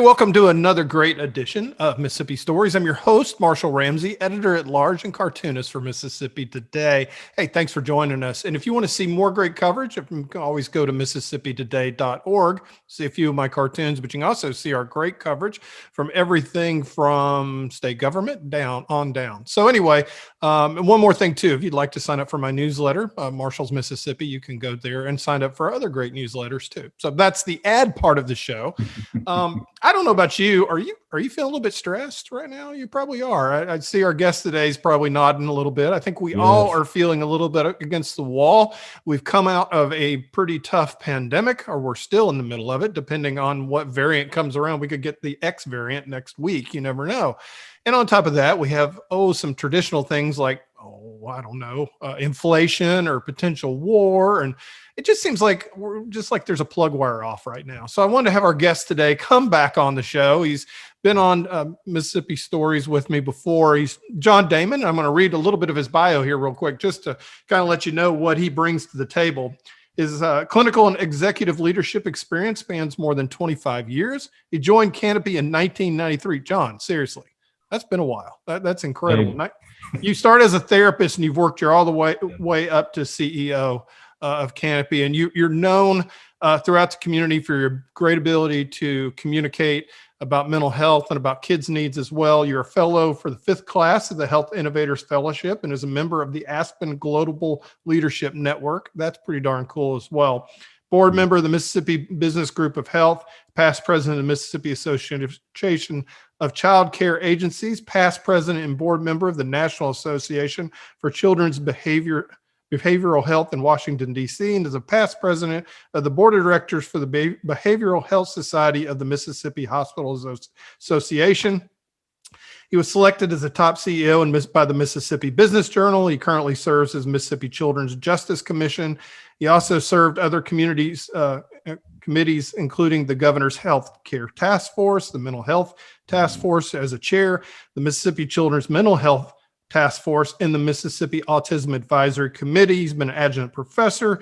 welcome to another great edition of Mississippi Stories. I'm your host, Marshall Ramsey, editor-at-large and cartoonist for Mississippi Today. Hey, thanks for joining us. And if you want to see more great coverage, you can always go to MississippiToday.org, see a few of my cartoons, but you can also see our great coverage from everything from state government down. So anyway, and one more thing too, if you'd like to sign up for my newsletter, Marshall's Mississippi, you can go there and sign up for other great newsletters too. So that's the ad part of the show. I don't know about you. Are you feeling a little bit stressed right now? You probably are. I see our guest today is probably nodding a little bit. I think we all are feeling a little bit against the wall. We've come out of a pretty tough pandemic, or we're still in the middle of it, depending on what variant comes around. We could get the X variant next week. You never know. And on top of that, we have, some traditional things like, inflation or potential war. And it just seems like there's a plug wire off right now. So I wanted to have our guest today come back on the show. He's been on Mississippi Stories with me before. He's John Damon. I'm going to read a little bit of his bio here real quick, just to kind of let you know what he brings to the table. His clinical and executive leadership experience spans more than 25 years. He joined Canopy in 1993. John, seriously, that's been a while. That's incredible. Hey. You start as a therapist and you've worked all the way up to CEO of Canopy, and you're known throughout the community for your great ability to communicate about mental health and about kids' needs as well. You're a fellow for the 5th class of the Health Innovators Fellowship and is a member of the Aspen Global Leadership Network. That's pretty darn cool as well. Board member of the Mississippi Business Group of Health, past president of the Mississippi Association of Child Care Agencies, past president and board member of the National Association for Children's Behavioral Health in Washington, D.C., and is a past president of the board of directors for the Behavioral Health Society of the Mississippi Hospitals Association. He was selected as a top CEO by the Mississippi Business Journal. He currently serves as Mississippi Children's Justice Commission. He also served other committees, including the Governor's Health Care Task Force, the Mental Health Task Force as a chair, the Mississippi Children's Mental Health Task Force, and the Mississippi Autism Advisory Committee. He's been an adjunct professor.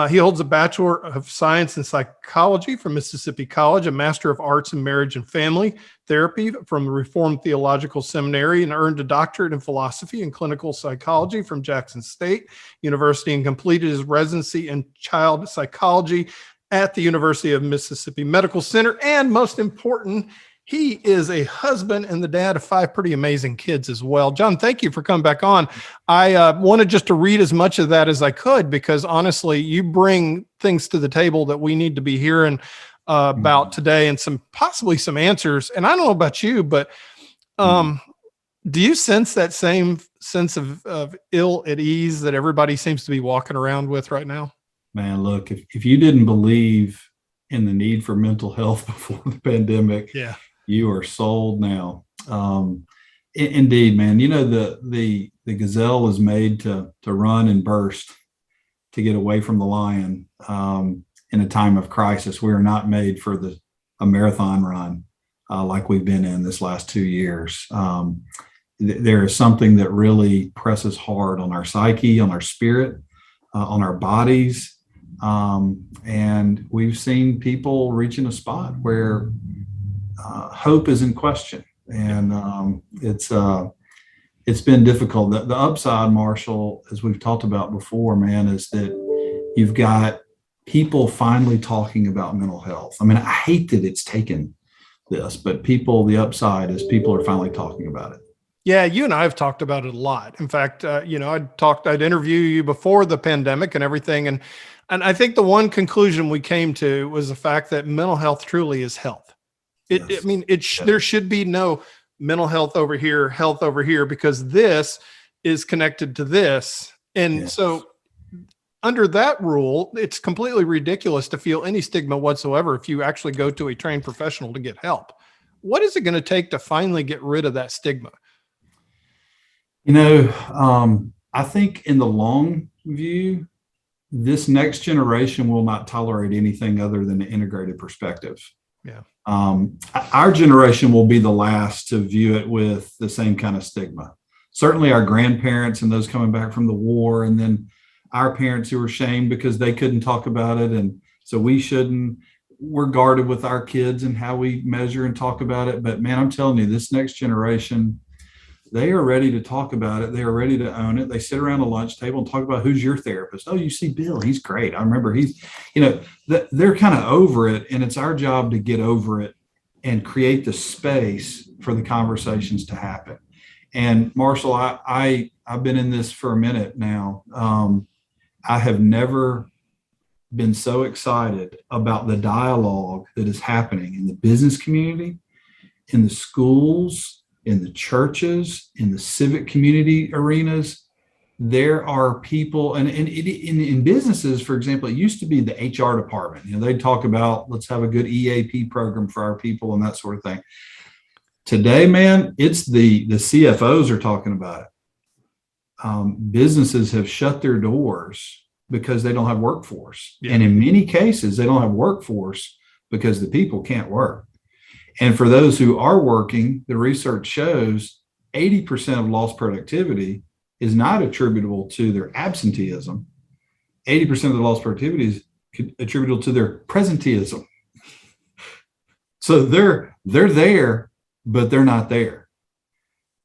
He holds a Bachelor of Science in Psychology from Mississippi College, a Master of Arts in Marriage and Family Therapy from the Reformed Theological Seminary, and earned a doctorate in philosophy and clinical psychology from Jackson State University, and completed his residency in child psychology at the University of Mississippi Medical Center. And most important, he is a husband and the dad of 5 pretty amazing kids as well. John, thank you for coming back on. I wanted just to read as much of that as I could, because honestly, you bring things to the table that we need to be hearing about today, and possibly some answers. And I don't know about you, but do you sense that same sense of ill at ease that everybody seems to be walking around with right now? Man, look, if you didn't believe in the need for mental health before the pandemic, you are sold now. Indeed, man. You know, the gazelle is made to run and burst to get away from the lion in a time of crisis. We are not made for a marathon run like we've been in this last 2 years. There is something that really presses hard on our psyche, on our spirit, on our bodies. And we've seen people reaching a spot where hope is in question, and it's been difficult. The upside, Marshall, as we've talked about before, man, is that you've got people finally talking about mental health. I mean, I hate that it's taken this, but the upside is people are finally talking about it. Yeah, you and I have talked about it a lot. In fact, I'd interview you before the pandemic and everything, and I think the one conclusion we came to was the fact that mental health truly is health. There should be no mental health over here, because this is connected to this. And so under that rule, it's completely ridiculous to feel any stigma whatsoever if you actually go to a trained professional to get help. What is it going to take to finally get rid of that stigma? You know, I think in the long view, this next generation will not tolerate anything other than an integrated perspective. Yeah. Our generation will be the last to view it with the same kind of stigma. Certainly our grandparents and those coming back from the war, and then our parents who were shamed because they couldn't talk about it, and so we shouldn't. we're guarded with our kids and how we measure and talk about it. But man, I'm telling you, this next generation, they are ready to talk about it. They are ready to own it. They sit around a lunch table and talk about, who's your therapist? Oh, you see Bill, he's great. I remember they're kind of over it, and it's our job to get over it and create the space for the conversations to happen. And Marshall, I've been in this for a minute now. I have never been so excited about the dialogue that is happening in the business community, in the schools, in the churches, in the civic community arenas. There are people, and in businesses, for example, it used to be the HR department. They'd talk about, let's have a good EAP program for our people and that sort of thing. Today, man, it's the CFOs are talking about it. Businesses have shut their doors because they don't have workforce. Yeah. And in many cases, they don't have workforce because the people can't work. And for those who are working, the research shows 80% of lost productivity is not attributable to their absenteeism. 80% of the lost productivity is attributable to their presenteeism. So they're there, but they're not there.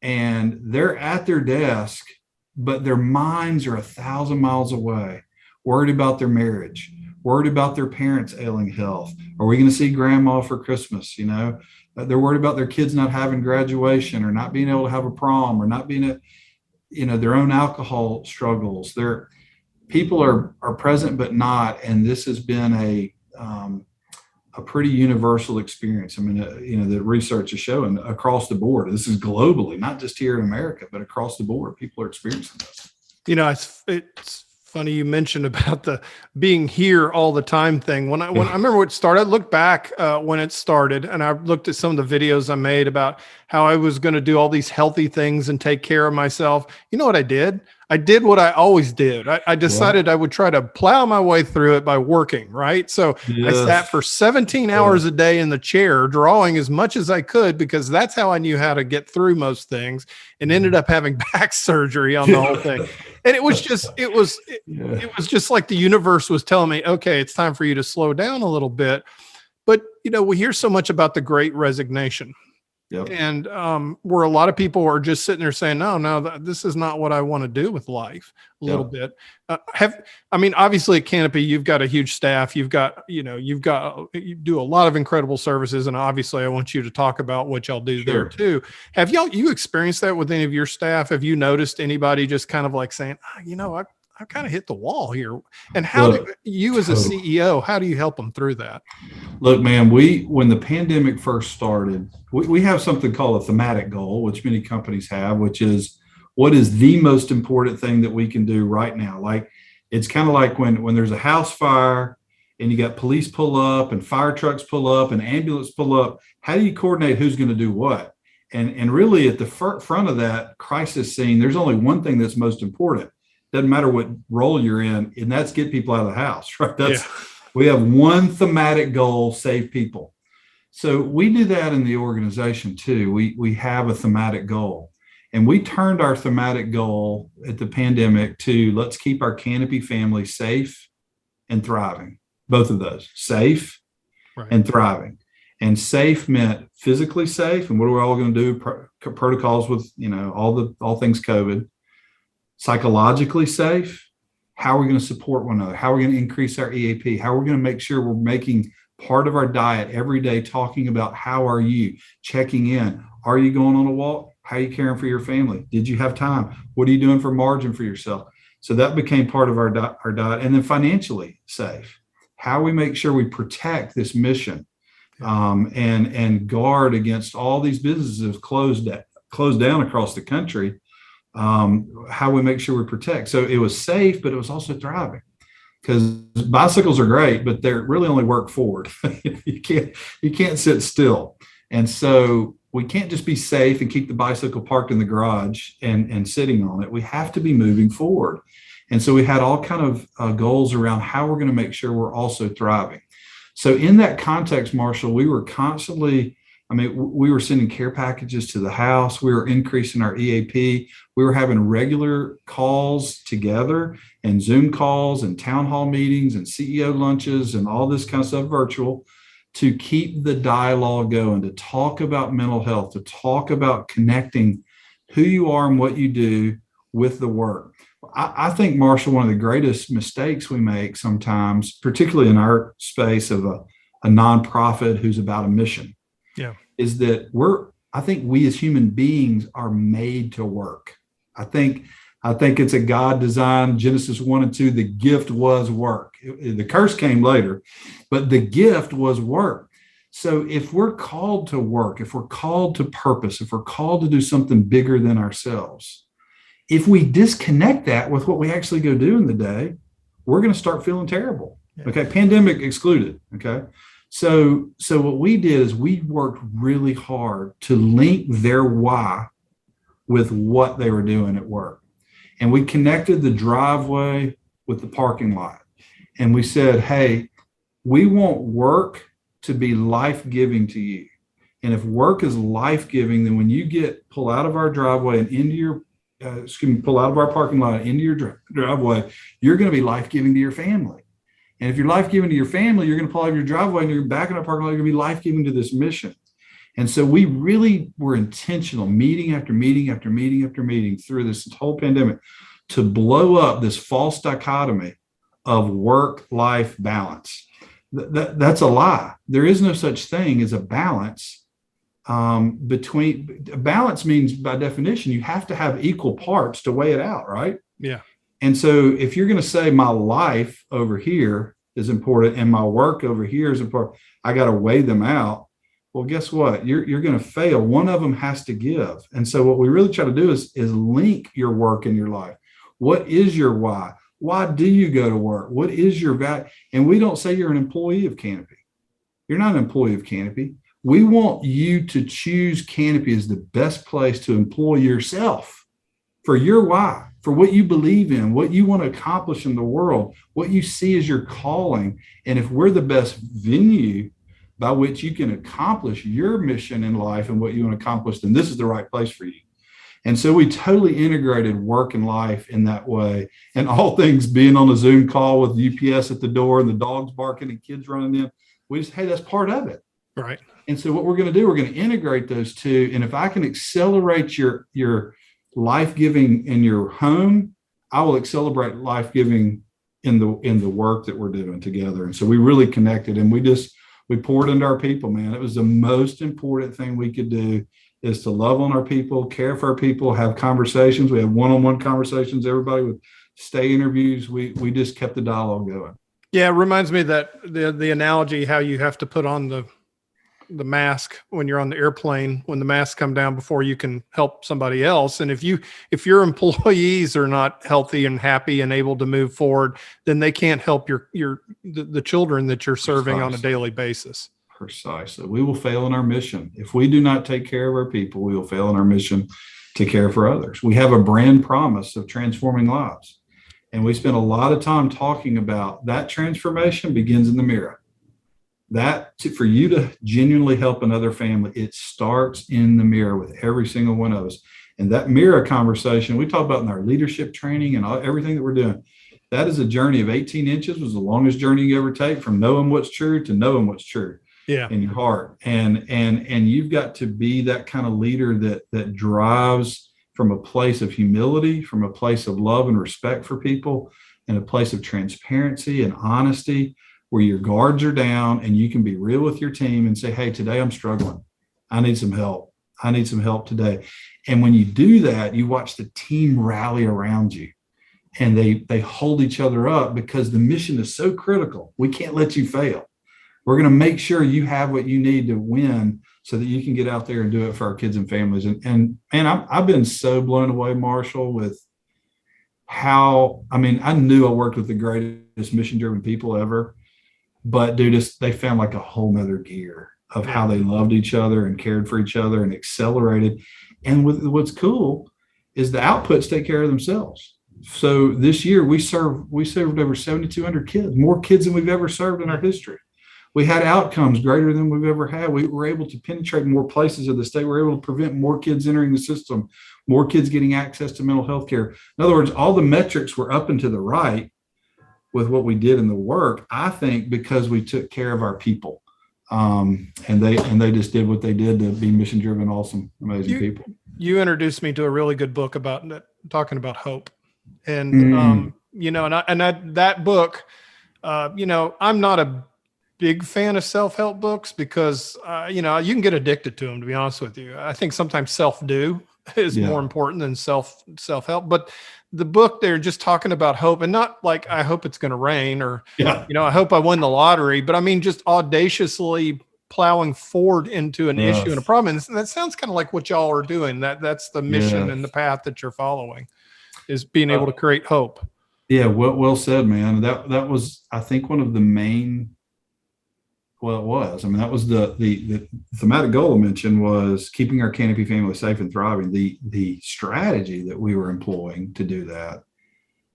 And they're at their desk, but their minds are 1,000 miles away, worried about their marriage, worried about their parents' ailing health. Are we going to see grandma for Christmas? They're worried about their kids not having graduation or not being able to have a prom or not being their own alcohol struggles. People are present, but not. And this has been a pretty universal experience. I mean, the research is showing across the board. This is globally, not just here in America, but across the board. People are experiencing this. It's funny you mentioned about the being here all the time thing. When I remember when it started, I looked back when it started, and I looked at some of the videos I made about how I was going to do all these healthy things and take care of myself. You know what I did? I did what I always did. I decided I would try to plow my way through it by working, right? So I sat for 17 hours a day in the chair, drawing as much as I could, because that's how I knew how to get through most things, and ended up having back surgery on the whole thing. And it was just like the universe was telling me, okay, it's time for you to slow down a little bit. But, we hear so much about the Great Resignation. Yep. And where a lot of people are just sitting there saying, no, this is not what I want to do with life a little bit. Obviously at Canopy, you've got a huge staff. You do a lot of incredible services. And obviously I want you to talk about what y'all do there too. Have you experienced that with any of your staff? Have you noticed anybody just kind of like saying, I kind of hit the wall here? And how do you as a CEO, how do you help them through that? Look, man, when the pandemic first started, we have something called a thematic goal, which many companies have, which is, what is the most important thing that we can do right now? Like, it's kind of like when there's a house fire and you got police pull up and fire trucks pull up and ambulance pull up. How do you coordinate who's going to do what? And really at the front of that crisis scene, there's only one thing that's most important. Doesn't matter what role you're in, and that's get people out of the house, right? We have one thematic goal: save people. So we do that in the organization too. We have a thematic goal, and we turned our thematic goal at the pandemic to, let's keep our Canopy family safe and thriving. Both of those, safe and thriving. And safe meant physically safe, and what are we all going to do? Protocols with all things COVID. Psychologically safe. How are we going to support one another? How are we going to increase our EAP? How are we going to make sure we're making part of our diet every day, talking about how are you, checking in? Are you going on a walk? How are you caring for your family? Did you have time? What are you doing for margin for yourself? So that became part of our diet. And then financially safe. How we make sure we protect this mission and guard against all these businesses closed down across the country. How we make sure we protect. So it was safe, but it was also thriving, because bicycles are great, but they really only work forward. You can't sit still. And so we can't just be safe and keep the bicycle parked in the garage and sitting on it. We have to be moving forward. And so we had all kind of goals around how we're going to make sure we're also thriving. So in that context, Marshall, we were constantly, we were sending care packages to the house. We were increasing our EAP. We were having regular calls together and Zoom calls and town hall meetings and CEO lunches and all this kind of stuff virtual. to keep the dialogue going, to talk about mental health, to talk about connecting who you are and what you do with the work. I think, Marshall, one of the greatest mistakes we make sometimes, particularly in our space of a nonprofit who's about a mission, is that I think we as human beings are made to work. I think it's a God designed, Genesis 1 and 2, the gift was work. The curse came later, but the gift was work. So if we're called to work, if we're called to purpose, if we're called to do something bigger than ourselves, if we disconnect that with what we actually go do in the day, we're going to start feeling terrible. Okay. Pandemic excluded. Okay. So what we did is we worked really hard to link their why with what they were doing at work. And we connected the driveway with the parking lot. And we said, hey, we want work to be life-giving to you. And if work is life-giving, then when you pull out of our driveway and into your pull out of our parking lot into your driveway, you're going to be life-giving to your family. And if you're life-giving to your family, you're going to pull out of your driveway and you're back in our parking lot, you're going to be life-giving to this mission. And so we really were intentional, meeting after meeting after meeting after meeting through this whole pandemic, to blow up this false dichotomy of work-life balance. That's a lie. There is no such thing as a balance. Balance means, by definition, you have to have equal parts to weigh it out, right? Yeah. And so if you're going to say my life over here is important and my work over here is important, I got to weigh them out. Well, guess what? You're going to fail. One of them has to give. And so what we really try to do is link your work and your life. What is your why? Why do you go to work? What is your value? And we don't say you're an employee of Canopy. You're not an employee of Canopy. We want you to choose Canopy as the best place to employ yourself for your why, for what you believe in, what you want to accomplish in the world, what you see as your calling. And if we're the best venue by which you can accomplish your mission in life and what you want to accomplish, then this is the right place for you. And so we totally integrated work and life in that way. And all things being on a Zoom call with UPS at the door and the dogs barking and kids running in, we just, hey, that's part of it. Right. And so what we're going to do, we're going to integrate those two. And if I can accelerate your life-giving in your home, I will accelerate life-giving in the work that we're doing together. And so we really connected, and we poured into our people, man. It was the most important thing we could do, is to love on our people, care for our people, have conversations. We had one-on-one conversations, everybody with stay interviews. We just kept the dialogue going. Yeah. It reminds me that the analogy, how you have to put on the mask when you're on the airplane, when the masks come down before you can help somebody else. And if your employees are not healthy and happy and able to move forward, then they can't help the children that you're serving on a daily basis. Precisely. We will fail in our mission. If we do not take care of our people, we will fail in our mission to care for others. We have a brand promise of transforming lives. And we spend a lot of time talking about that transformation begins in the mirror. For you to genuinely help another family, it starts in the mirror with every single one of us. And that mirror conversation we talk about in our leadership training and everything that we're doing, that is a journey of 18 inches, was the longest journey you ever take, from knowing what's true to knowing what's true in your heart. And you've got to be that kind of leader that drives from a place of humility, from a place of love and respect for people, and a place of transparency and honesty, where your guards are down and you can be real with your team and say, hey, today I'm struggling. I need some help. I need some help today. And when you do that, you watch the team rally around you, and they hold each other up, because the mission is so critical. We can't let you fail. We're going to make sure you have what you need to win so that you can get out there and do it for our kids and families. And I've been so blown away, Marshall, with how, I knew I worked with the greatest mission-driven people ever. But dude, they found like a whole nother gear of how they loved each other and cared for each other and accelerated. And what's cool is the outputs take care of themselves. So this year we served over 7,200 kids, more kids than we've ever served in our history. We had outcomes greater than we've ever had. We were able to penetrate more places of the state. We were able to prevent more kids entering the system, more kids getting access to mental health care. In other words, all the metrics were up and to the right with what we did in the work, I think, because we took care of our people. And they just did what they did to be mission driven, awesome, amazing people. You introduced me to a really good book about talking about hope, and that book, I'm not a big fan of self-help books because you can get addicted to them, to be honest with you. I think sometimes self-do is more important than self-help. But the book, they're just talking about hope, and not like, I hope it's going to rain, or, I hope I win the lottery, but I mean, just audaciously plowing forward into an issue and a problem. And that sounds kind of like what y'all are doing. That's the mission and the path that you're following, is being able to create hope. Yeah. Well said, man. That was, I think, one of the main, it was. I mean, that was the thematic goal I mentioned, was keeping our Canopy family safe and thriving. The strategy that we were employing to do that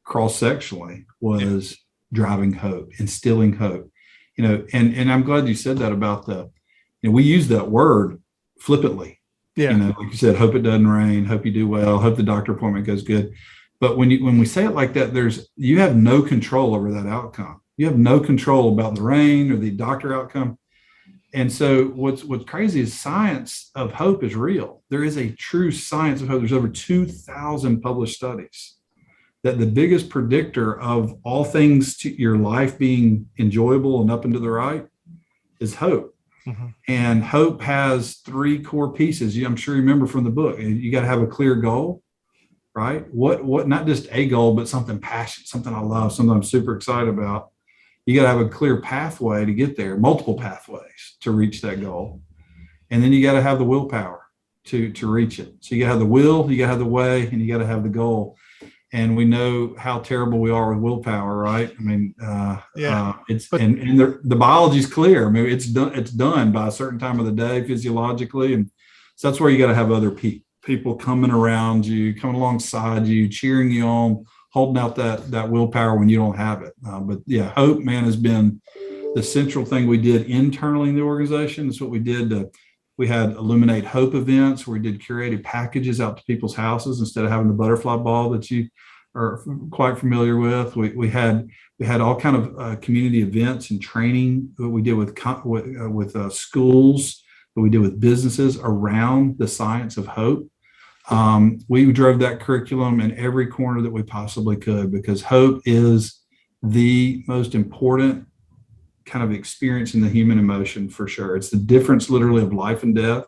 cross-sectionally was driving hope, instilling hope. And I'm glad you said that about we use that word flippantly. Yeah. Like you said, hope it doesn't rain, hope you do well, hope the doctor appointment goes good. But when we say it like that, you have no control over that outcome. You have no control about the rain or the doctor outcome. And so what's crazy is science of hope is real. There is a true science of hope. There's over 2,000 published studies that the biggest predictor of all things to your life being enjoyable and up and to the right is hope. Mm-hmm. And hope has 3 core pieces. I'm sure you remember from the book. You got to have a clear goal, right? What not just a goal, but something passionate, something I love, something I'm super excited about. You got to have a clear pathway to get there, multiple pathways to reach that goal. And then you got to have the willpower to reach it. So you got to have the will, you got to have the way, and you got to have the goal. And we know how terrible we are with willpower, right? I mean, the biology's clear. I mean, it's done by a certain time of the day physiologically. And so that's where you got to have other people coming around you, coming alongside you, cheering you on, holding out that willpower when you don't have it. But yeah, hope, man, has been the central thing we did internally in the organization. That's what we did. We had Illuminate Hope events where we did curated packages out to people's houses instead of having the butterfly ball that you are quite familiar with. We had all kind of community events and training that we did with schools, that we did with businesses around the science of hope. We drove that curriculum in every corner that we possibly could, because hope is the most important kind of experience in the human emotion, for sure. It's the difference literally of life and death.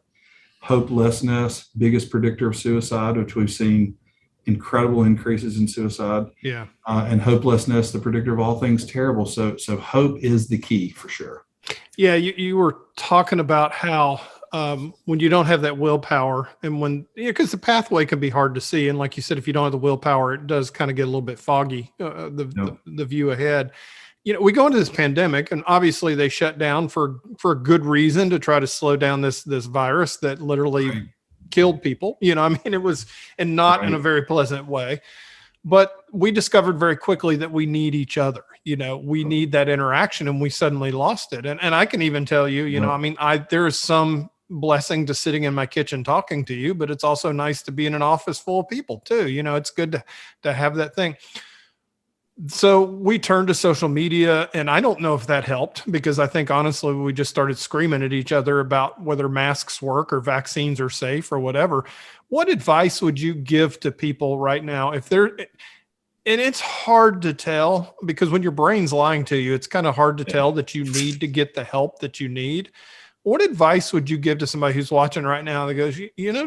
Hopelessness, biggest predictor of suicide, which we've seen incredible increases in suicide. Yeah. And hopelessness, the predictor of all things terrible. So hope is the key, for sure. Yeah. You were talking about how when you don't have that willpower, and because the pathway can be hard to see. And like you said, if you don't have the willpower, it does kind of get a little bit foggy, the view ahead. We go into this pandemic, and obviously they shut down for a good reason, to try to slow down this virus that literally killed people. It was, and not in a very pleasant way. But we discovered very quickly that we need each other. We need that interaction, and we suddenly lost it. And I can even tell you, there is some blessing to sitting in my kitchen talking to you, but it's also nice to be in an office full of people too. It's good to have that thing. So we turned to social media, and I don't know if that helped, because I think honestly, we just started screaming at each other about whether masks work or vaccines are safe or whatever. What advice would you give to people right now and it's hard to tell, because when your brain's lying to you, it's kind of hard to tell that you need to get the help that you need. What advice would you give to somebody who's watching right now that goes,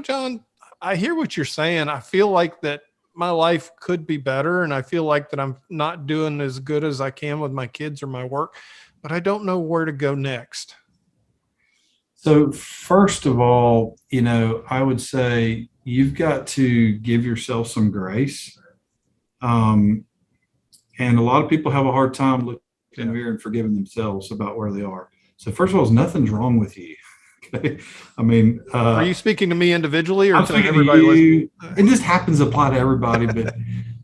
John, I hear what you're saying. I feel like that my life could be better, and I feel like that I'm not doing as good as I can with my kids or my work, but I don't know where to go next. So first of all, I would say you've got to give yourself some grace. And a lot of people have a hard time looking in the mirror and forgiving themselves about where they are. So first of all, nothing's wrong with you. Okay. I mean, are you speaking to me individually, or I'm speaking everybody? To you? It just happens to apply to everybody, but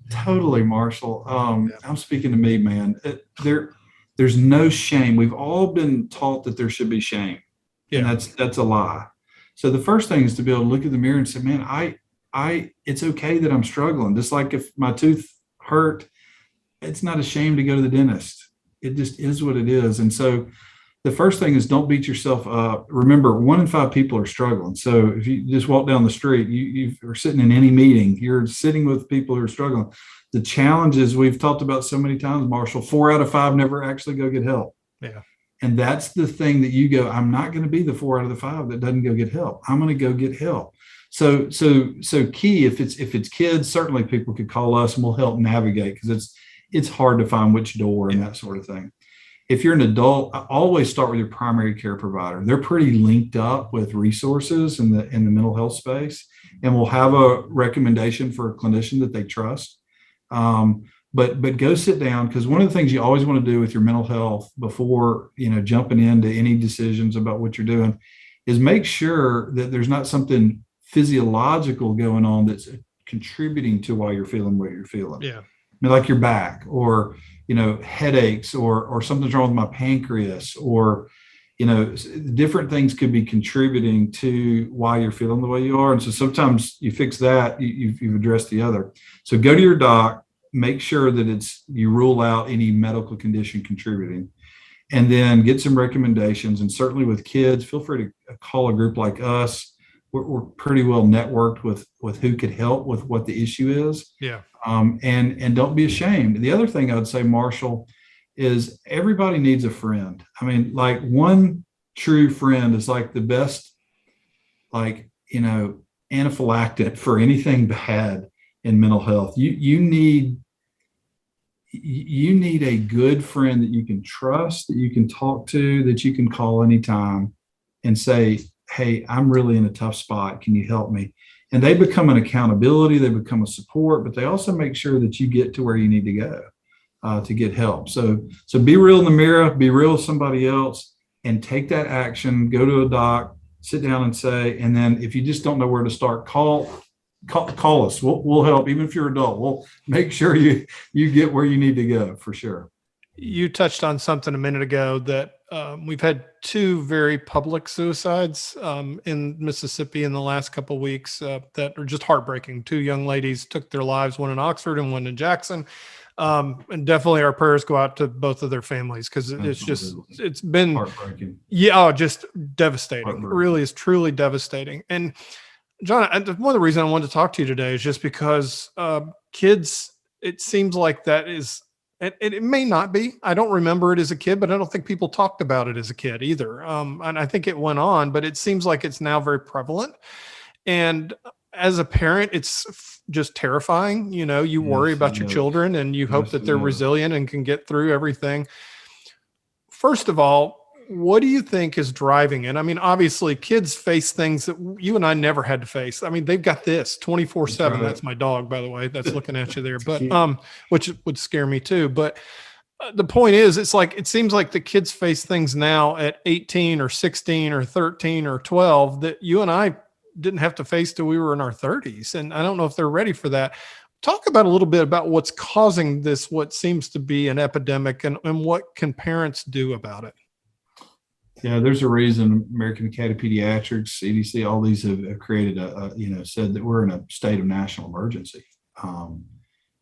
totally, Marshall. I'm speaking to me, man. There's no shame. We've all been taught that there should be shame, and that's a lie. So the first thing is to be able to look at the mirror and say, man, it's okay that I'm struggling. Just like if my tooth hurt, it's not a shame to go to the dentist. It just is what it is. And so the first thing is don't beat yourself up. Remember, 1 in 5 people are struggling. So if you just walk down the street, you are sitting in any meeting, you're sitting with people who are struggling. The challenge is, we've talked about so many times, Marshall, 4 out of 5 never actually go get help. Yeah. And that's the thing that you go, I'm not going to be the 4 out of the 5 that doesn't go get help. I'm going to go get help. So key, if it's kids, certainly people could call us and we'll help navigate, because it's hard to find which door and that sort of thing. If you're an adult, I always start with your primary care provider. They're pretty linked up with resources in the mental health space, and will have a recommendation for a clinician that they trust. But go sit down, because one of the things you always want to do with your mental health before jumping into any decisions about what you're doing is make sure that there's not something physiological going on that's contributing to why you're feeling what you're feeling. Yeah. I mean, like your back, or headaches, or something's wrong with my pancreas, or different things could be contributing to why you're feeling the way you are. And so sometimes you fix that, you've addressed the other. So go to your doc, make sure that you rule out any medical condition contributing, and then get some recommendations. And certainly with kids, feel free to call a group like us. We're pretty well networked with who could help with what the issue is. Yeah. And don't be ashamed. The other thing I would say, Marshall, is everybody needs a friend. I mean, like, one true friend is like the best, anaphylactic for anything bad in mental health. You need a good friend that you can trust, that you can talk to, that you can call anytime and say, hey, I'm really in a tough spot. Can you help me? And they become an accountability, they become a support, but they also make sure that you get to where you need to go to get help. So be real in the mirror, be real with somebody else, and take that action. Go to a doc, sit down and say, and then if you just don't know where to start, call us. We'll help. Even if you're an adult, we'll make sure you get where you need to go, for sure. You touched on something a minute ago that we've had 2 very public suicides in Mississippi in the last couple of weeks that are just heartbreaking. 2 young ladies took their lives, one in Oxford and one in Jackson. And definitely our prayers go out to both of their families, because it's been heartbreaking. Yeah, just devastating. It really is truly devastating. And John, one of the reasons I wanted to talk to you today is just because kids, it seems like that is, it may not be. I don't remember it as a kid, but I don't think people talked about it as a kid either. And I think it went on, but it seems like it's now very prevalent. And as a parent, it's just terrifying. You worry about your children, and you hope that they're resilient and can get through everything. First of all, what do you think is driving it? I mean, obviously kids face things that you and I never had to face. I mean, they've got this 24/7. That's my dog, by the way, that's looking at you there, but, which would scare me too. But the point is, it seems like the kids face things now at 18 or 16 or 13 or 12 that you and I didn't have to face till we were in our 30s. And I don't know if they're ready for that. Talk about a little bit about what's causing this, what seems to be an epidemic, and what can parents do about it? Yeah, there's a reason American Academy of Pediatrics, CDC, all these have created said that we're in a state of national emergency.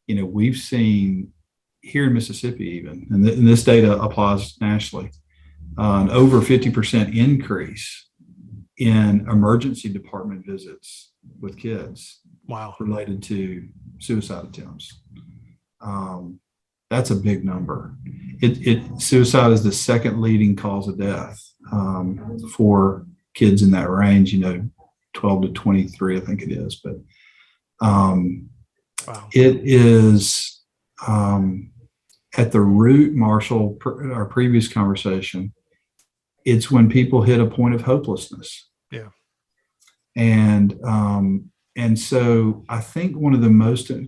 We've seen here in Mississippi, even, and this data applies nationally, an over 50% increase in emergency department visits with kids. Wow. Related to suicide attempts. That's a big number. Suicide is the second leading cause of death for kids in that range, 12 to 23, I think it is. But wow. It is at the root, Marshall, our previous conversation, it's when people hit a point of hopelessness. Yeah. And so I think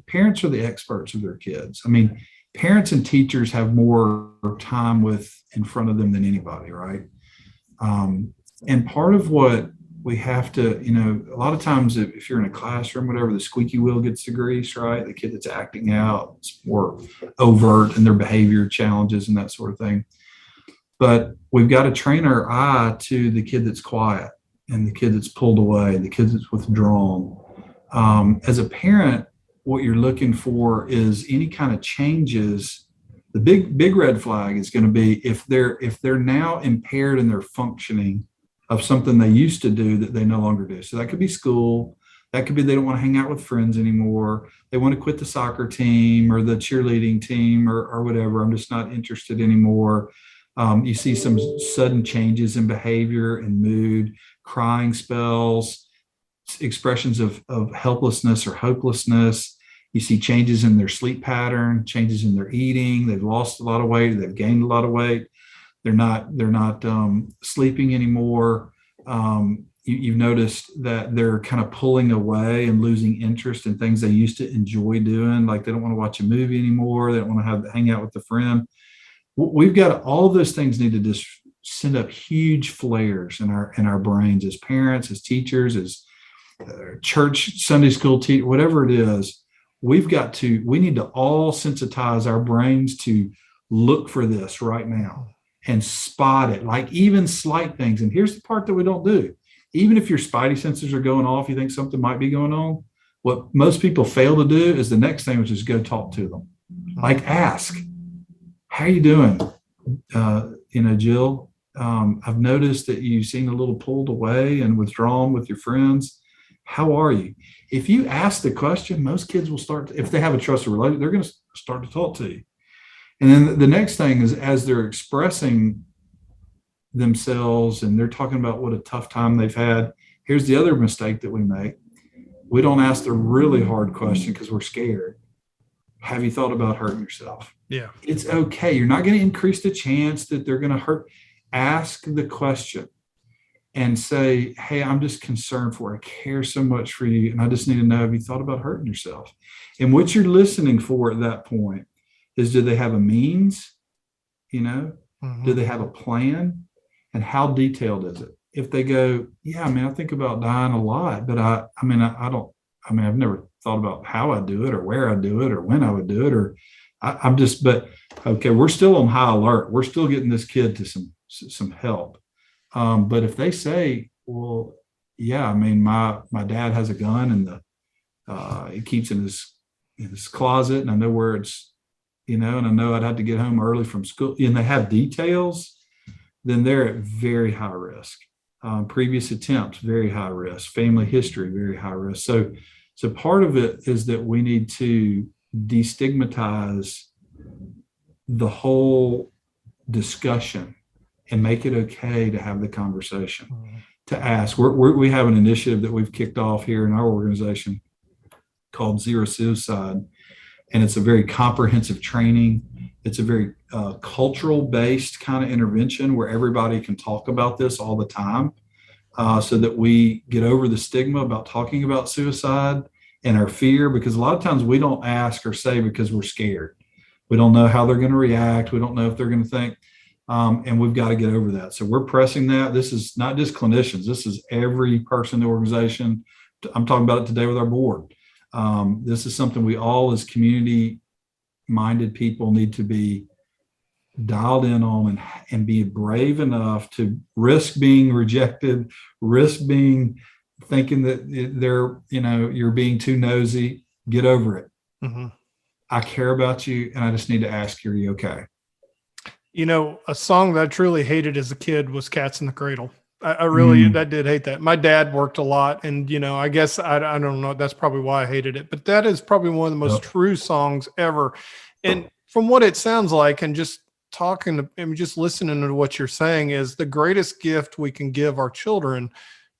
parents are the experts of their kids. I mean, parents and teachers have more time in front of them than anybody, right? And part of what we have to, a lot of times if you're in a classroom, whatever, the squeaky wheel gets the grease, right? The kid that's acting out, it's more overt in their behavior challenges and that sort of thing. But we've got to train our eye to the kid that's quiet and the kid that's pulled away, the kid that's withdrawn. As a parent, what you're looking for is any kind of changes The big red flag is going to be if they're now impaired in their functioning of something they used to do that they no longer do. So that could be school. That could be they don't want to hang out with friends anymore. They want to quit the soccer team or the cheerleading team or whatever. I'm just not interested anymore. You see some sudden changes in behavior and mood, crying spells, expressions of helplessness or hopelessness. You see changes in their sleep pattern, changes in their eating. They've lost a lot of weight. They've gained a lot of weight. They're not sleeping anymore. You've noticed that they're kind of pulling away and losing interest in things they used to enjoy doing. Like they don't want to watch a movie anymore. They don't want to hang out with a friend. We've got all of those things need to just send up huge flares in our brains as parents, as teachers, as church, Sunday school teacher, whatever it is. We need to all sensitize our brains to look for this right now and spot it, like even slight things. And here's the part that we don't do. Even if your spidey sensors are going off, you think something might be going on. What most people fail to do is the next thing, which is go talk to them. Like ask, how are you doing? Jill, I've noticed that you seem a little pulled away and withdrawn with your friends. How are you? If you ask the question, most kids will start, if they have a trusted relationship, they're going to start to talk to you. And then the next thing is as they're expressing themselves and they're talking about what a tough time they've had, here's the other mistake that we make. We don't ask the really hard question because we're scared. Have you thought about hurting yourself? Yeah. It's okay. You're not going to increase the chance that they're going to hurt. Ask the question and say, hey, I'm just concerned for you. I care so much for you. And I just need to know, have you thought about hurting yourself? And what you're listening for at that point is, do they have a means? Do they have a plan? And how detailed is it? If they go, yeah, I think about dying a lot, but I've never thought about how I do it or where I do it or when I would do it, or but okay, we're still on high alert. We're still getting this kid to some help. But if they say, well, yeah, my dad has a gun and he keeps in his closet, and I know where it's, and I know I'd have to get home early from school, and they have details, then they're at very high risk. Previous attempts, very high risk. Family history, very high risk. So part of it is that we need to destigmatize the whole discussion and make it okay to have the conversation, to ask. We have an initiative that we've kicked off here in our organization called Zero Suicide, and it's a very comprehensive training. It's a very cultural-based kind of intervention where everybody can talk about this all the time, so that we get over the stigma about talking about suicide and our fear, because a lot of times we don't ask or say because we're scared. We don't know how they're going to react. We don't know if they're going to think, and we've got to get over that. So we're pressing that. This is not just clinicians. This is every person in the organization. I'm talking about it today with our board. This is something we all as community-minded people need to be dialed in on and be brave enough to risk being rejected, risk thinking that you're being too nosy. Get over it. Mm-hmm. I care about you, and I just need to ask you, are you okay? A song that I truly hated as a kid was Cats in the Cradle. I really I did hate that. My dad worked a lot, and I guess I don't know. That's probably why I hated it. But that is probably one of the most true songs ever. And from what it sounds like, and just just listening to what you're saying, is the greatest gift we can give our children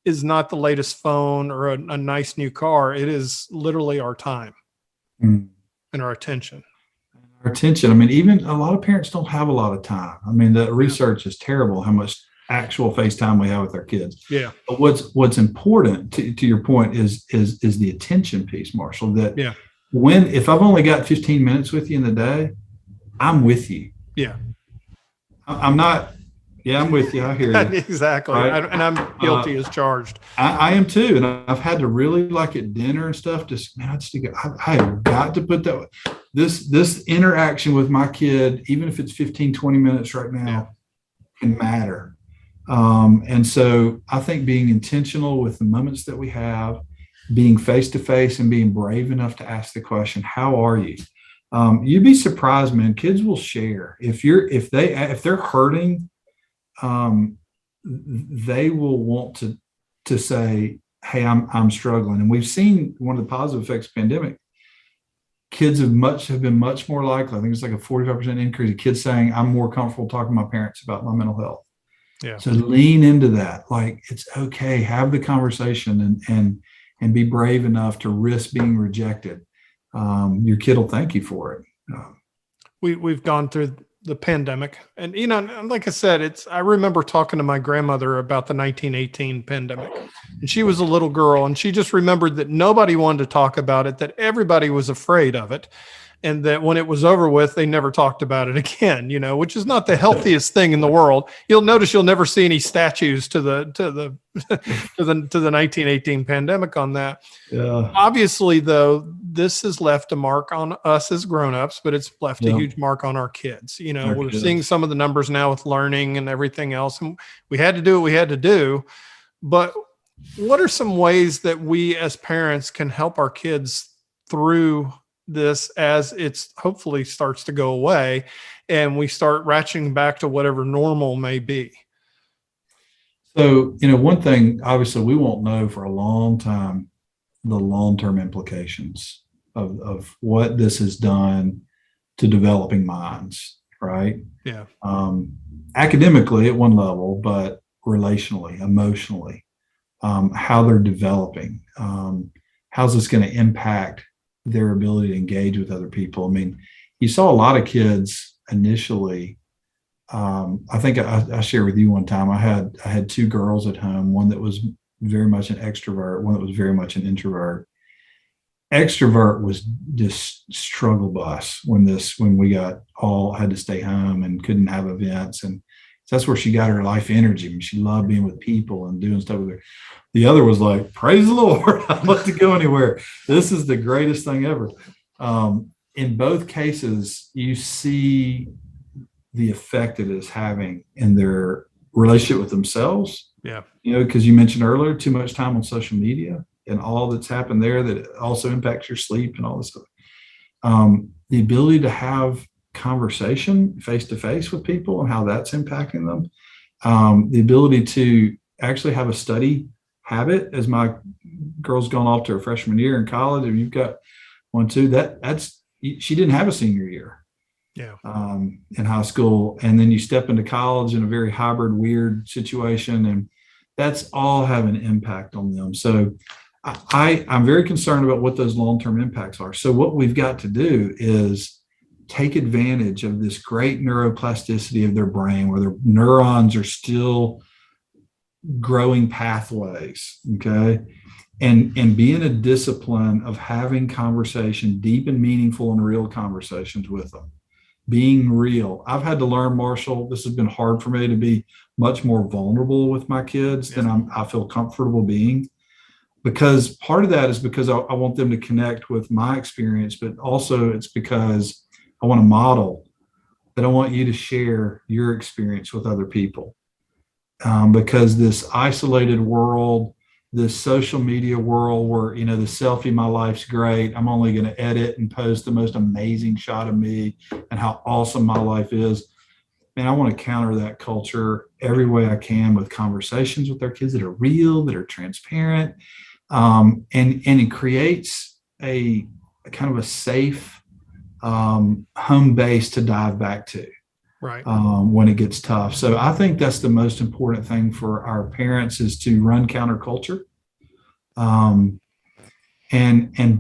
is not the latest phone or a nice new car. It is literally our time and our attention. Even a lot of parents don't have a lot of time. The research is terrible how much actual FaceTime we have with our kids. Yeah. But what's important to your point is the attention piece, Marshall, that if I've only got 15 minutes with you in the day, I'm with you. Yeah. I'm not. Yeah, I'm with you. I hear you. Exactly. Right? And I'm guilty as charged. I am too. And I've had to really, like at dinner and stuff, I have got to put this interaction with my kid, even if it's 15, 20 minutes right now, can matter. And so I think being intentional with the moments that we have, being face to face and being brave enough to ask the question, how are you? You'd be surprised, man. Kids will share. If they're hurting, they will want to say, "Hey, I'm struggling." And we've seen one of the positive effects of the pandemic. Kids have been much more likely. I think it's like a 45% increase of kids saying, "I'm more comfortable talking to my parents about my mental health." Yeah. So lean into that. Like, it's okay. Have the conversation and be brave enough to risk being rejected. Your kid will thank you for it. We've gone through the pandemic, and like I said, I remember talking to my grandmother about the 1918 pandemic, and she was a little girl, and she just remembered that nobody wanted to talk about it, that everybody was afraid of it, and that when it was over with, they never talked about it again, which is not the healthiest thing in the world. You'll notice you'll never see any statues to the 1918 pandemic on that. Yeah. Obviously, though, this has left a mark on us as grown-ups, but it's left a huge mark on our kids. We're seeing some of the numbers now with learning and everything else, and we had to do what we had to do. But what are some ways that we as parents can help our kids through this as it's hopefully starts to go away and we start ratcheting back to whatever normal may be? So, one thing, obviously, we won't know for a long time the long-term implications of what this has done to developing minds, right? Yeah. Academically at one level, but relationally, emotionally, how they're developing. How's this going to impact their ability to engage with other people? I mean, you saw a lot of kids initially. I think I shared with you one time, I had two girls at home, one that was very much an extrovert, one that was very much an introvert. Extrovert was just struggle bus when we had to stay home and couldn't have events. And that's where she got her life energy. I mean, she loved being with people and doing stuff with her. The other was like, praise the Lord, I don't have to go anywhere. This is the greatest thing ever. In both cases, you see the effect it is having in their relationship with themselves. Yeah. Because you mentioned earlier, too much time on social media and all that's happened there, that it also impacts your sleep and all this stuff. The ability to have conversation face to face with people and how that's impacting them. The ability to actually have a study habit, as my girl's gone off to her freshman year in college, and you've got one too. She didn't have a senior year. Yeah. In high school, and then you step into college in a very hybrid, weird situation, and that's all having an impact on them. So I'm very concerned about what those long-term impacts are. So what we've got to do is take advantage of this great neuroplasticity of their brain, where their neurons are still growing pathways, okay? And be in a discipline of having conversation, deep and meaningful and real conversations with them. Being real. I've had to learn, Marshall, this has been hard for me to be much more vulnerable with my kids than I feel comfortable being, because part of that is because I want them to connect with my experience, but also it's because I want to model that I want you to share your experience with other people. Because this isolated world, this social media world where, the selfie, my life's great, I'm only going to edit and post the most amazing shot of me and how awesome my life is. And I want to counter that culture every way I can with conversations with our kids that are real, that are transparent. And it creates a kind of a safe home base to dive back to. Right. When it gets tough. So I think that's the most important thing for our parents, is to run counterculture, and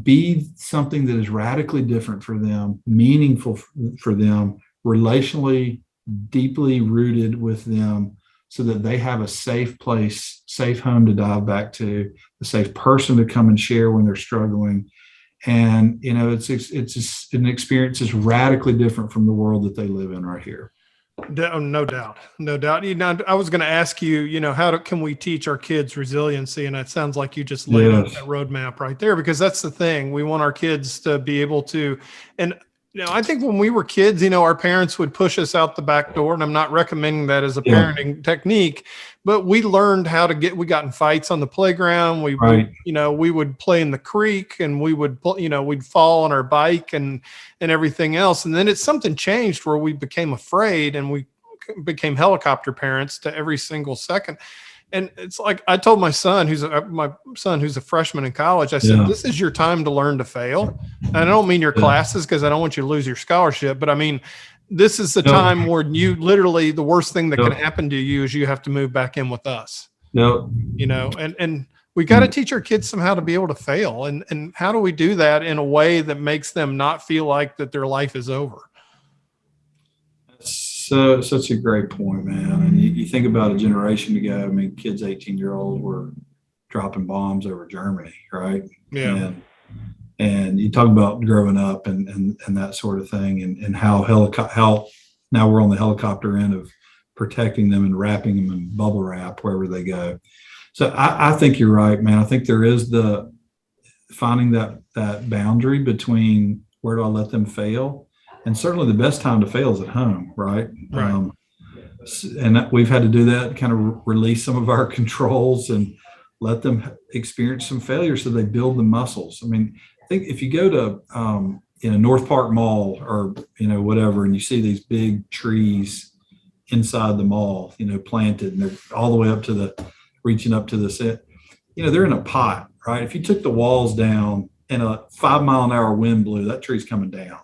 be something that is radically different for them, meaningful for them, relationally deeply rooted with them, so that they have a safe place, safe home to dive back to, a safe person to come and share when they're struggling. And, it's just an experience that's radically different from the world that they live in right here. No doubt. I was going to ask you, how can we teach our kids resiliency? And it sounds like you just laid out that roadmap right there, because that's the thing. We want our kids to be able to, and I think when we were kids, our parents would push us out the back door, and I'm not recommending that as a parenting technique, but we learned how to we got in fights on the playground. We would play in the creek, and we would, we'd fall on our bike and everything else. And then something changed where we became afraid, and we became helicopter parents to every single second. And it's like, I told my son, who's a freshman in college, I said, this is your time to learn to fail. And I don't mean your classes, because I don't want you to lose your scholarship, but I mean, this is the time where you literally, the worst thing that can happen to you is you have to move back in with us. And we got to teach our kids somehow to be able to fail. And how do we do that in a way that makes them not feel like that their life is over? So such a great point, man. And you think about a generation ago, I mean, kids 18-year-old were dropping bombs over Germany, right? Yeah. And you talk about growing up and that sort of thing, and how now we're on the helicopter end of protecting them and wrapping them in bubble wrap wherever they go. So I think you're right, man. I think there is finding that boundary between where do I let them fail. And certainly the best time to fail is at home, right? And we've had to do that, kind of release some of our controls and let them experience some failure so they build the muscles. I mean, I think if you go to North Park Mall or whatever, and you see these big trees inside the mall, planted, and they're all the way up to reaching up to the set, they're in a pot, right? If you took the walls down and a 5-mile-an-hour wind blew, that tree's coming down.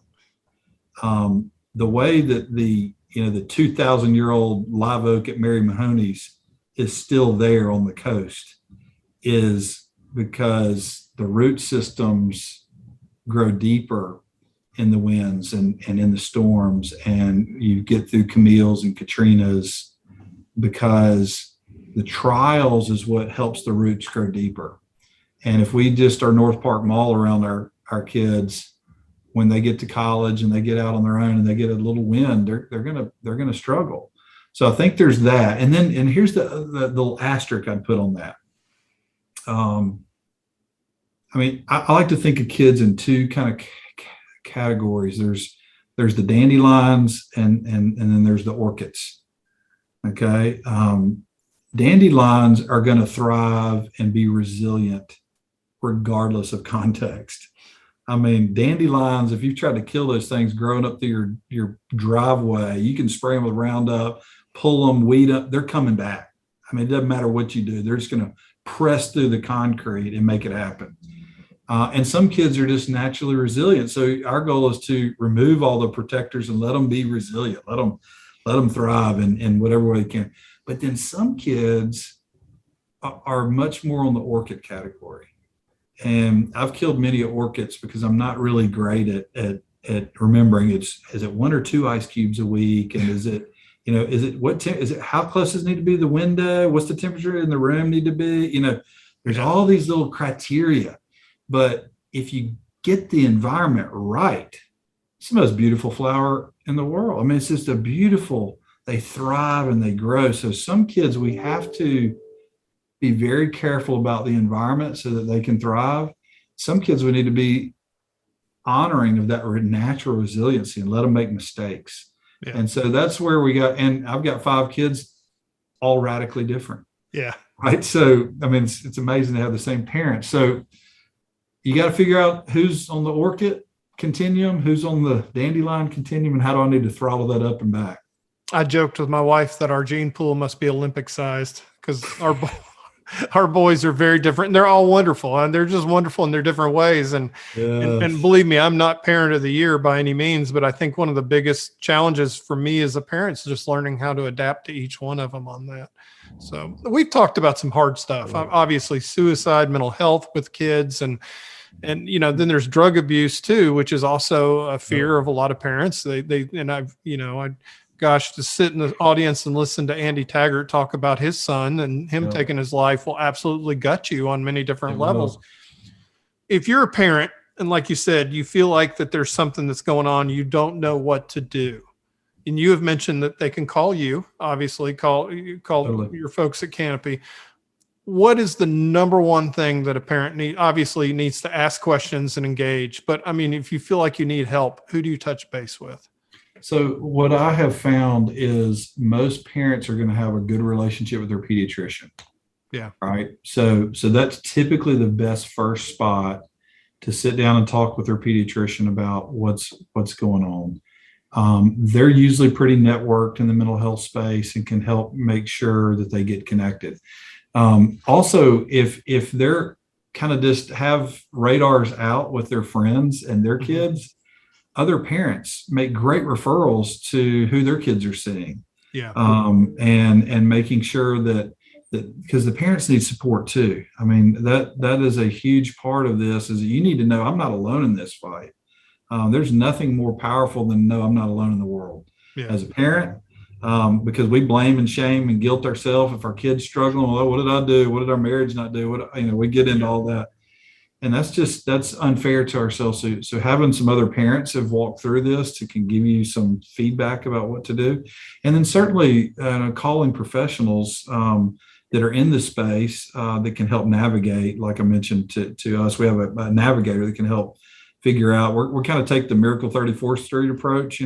The way that the 2,000-year-old live oak at Mary Mahoney's is still there on the coast is because the root systems grow deeper in the winds and in the storms, and you get through Camille's and Katrina's, because the trials is what helps the roots grow deeper. And if we just are North Park Mall around our kids, when they get to college and they get out on their own and they get a little wind, they're gonna struggle. So I think there's that. And here's the little asterisk I'd put on that. I mean, I like to think of kids in two kind of categories. There's the dandelions and then there's the orchids. Okay. Dandelions are going to thrive and be resilient regardless of context. I mean, dandelions, if you've tried to kill those things growing up through your driveway, you can spray them with Roundup, pull them, weed up, they're coming back. I mean, it doesn't matter what you do. They're just going to press through the concrete and make it happen. And some kids are just naturally resilient. So our goal is to remove all the protectors and let them be resilient. Let them thrive in whatever way they can. But then some kids are much more on the orchid category. And I've killed many orchids because I'm not really great at remembering is it 1 or 2 ice cubes a week, and is it how close does it need to be to the window? What's the temperature in the room need to be? There's all these little criteria. But if you get the environment right, it's the most beautiful flower in the world. I mean, it's just they thrive and they grow. So some kids, we have to be very careful about the environment so that they can thrive. Some kids, we need to be honoring of that natural resiliency and let them make mistakes. Yeah. And so that's where and I've got 5 kids, all radically different. Yeah. Right. So, I mean, it's amazing to have the same parents. So you got to figure out who's on the orchid continuum, who's on the dandelion continuum, and how do I need to throttle that up and back? I joked with my wife that our gene pool must be Olympic sized because our boys are very different. And they're all wonderful, and they're just wonderful in their different ways. And believe me, I'm not parent of the year by any means, but I think one of the biggest challenges for me as a parent is just learning how to adapt to each one of them on that. So we've talked about some hard stuff, obviously suicide, mental health with kids, and then there's drug abuse too, which is also a fear of a lot of parents. Gosh, to sit in the audience and listen to Andy Taggart talk about his son and him taking his life will absolutely gut you on many different levels. If you're a parent, and like you said, you feel like that there's something that's going on, you don't know what to do. And you have mentioned that they can call you, obviously call your folks at Canopy. what is the number one thing that a parent obviously needs to ask questions and engage? But I mean, if you feel like you need help, who do you touch base with? So what I have found is most parents are going to have a good relationship with their pediatrician. Yeah. Right. So that's typically the best first spot to sit down and talk with their pediatrician about what's going on. They're usually pretty networked in the mental health space and can help make sure that they get connected. Also, if they're kind of just have radars out with their friends and their kids, other parents make great referrals to who their kids are seeing. Yeah. And making sure that because the parents need support too. I mean, that is a huge part of this, is that you need to know I'm not alone in this fight. There's nothing more powerful than know I'm not alone in the world. Yeah. As a parent, because we blame and shame and guilt ourselves if our kids struggling. Well, what did I do? What did our marriage not do? We get into all that. And that's unfair to ourselves. So having some other parents have walked through this can give you some feedback about what to do. And then certainly calling professionals that are in the space that can help navigate, like I mentioned to us, we have a navigator that can help figure out, we're kind of take the Miracle 34th Street approach,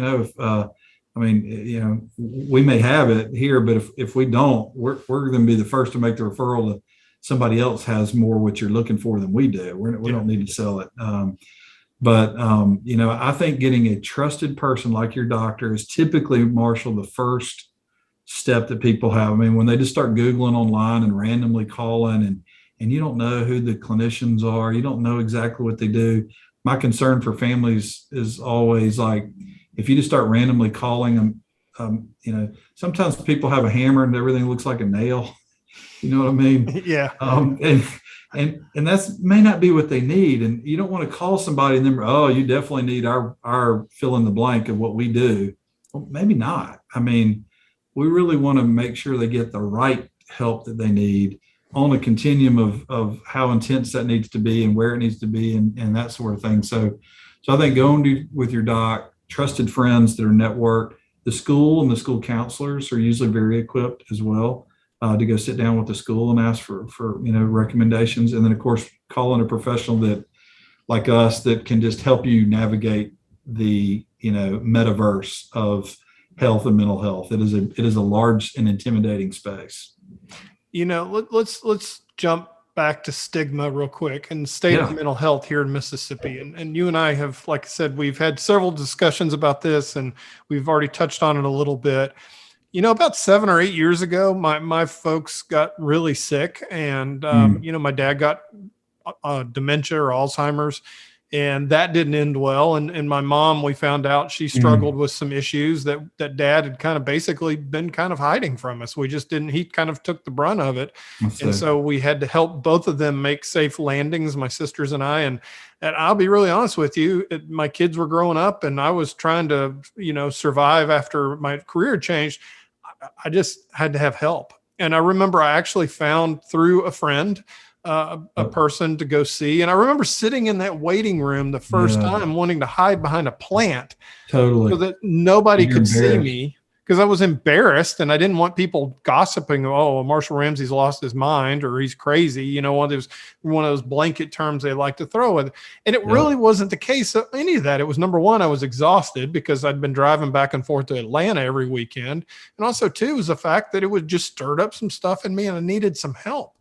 we may have it here, but if we don't, we're going to be the first to make the referral to somebody else has more what you're looking for than we do. We don't need to sell it. I think getting a trusted person like your doctor is typically, Marshall, the first step that people have. I mean, when they just start Googling online and randomly calling and you don't know who the clinicians are, you don't know exactly what they do. My concern for families is always like, if you just start randomly calling them, sometimes people have a hammer and everything looks like a nail. You know what I mean? Yeah. And that's may not be what they need. And you don't want to call somebody and then, oh, you definitely need our fill in the blank of what we do. Well, maybe not. I mean, we really want to make sure they get the right help that they need on a continuum of how intense that needs to be and where it needs to be and that sort of thing. So I think going with your doc, trusted friends that are networked, the school and the school counselors are usually very equipped as well. To go sit down with the school and ask for recommendations. And then of course, calling a professional that like us that can just help you navigate the, metaverse of health and mental health. It is a large and intimidating space. Let's jump back to stigma real quick and state of mental health here in Mississippi. And you and I have, like I said, we've had several discussions about this and we've already touched on it a little bit. About 7 or 8 years ago, my folks got really sick and, my dad got dementia or Alzheimer's, and that didn't end well. And my mom, we found out she struggled with some issues that dad had kind of basically been kind of hiding from us. We just didn't, he kind of took the brunt of it. And so we had to help both of them make safe landings, my sisters and I. And I'll be really honest with you, my kids were growing up and I was trying to, survive after my career changed. I just had to have help. And I remember I actually found through a friend, a person to go see. And I remember sitting in that waiting room the first time wanting to hide behind a plant so that nobody could see me, because I was embarrassed and I didn't want people gossiping. Oh, Marshall Ramsey's lost his mind or he's crazy. One of those blanket terms they like to throw with. And it really wasn't the case of any of that. It was, number one, I was exhausted because I'd been driving back and forth to Atlanta every weekend. And also two was the fact that it would just stirred up some stuff in me and I needed some help.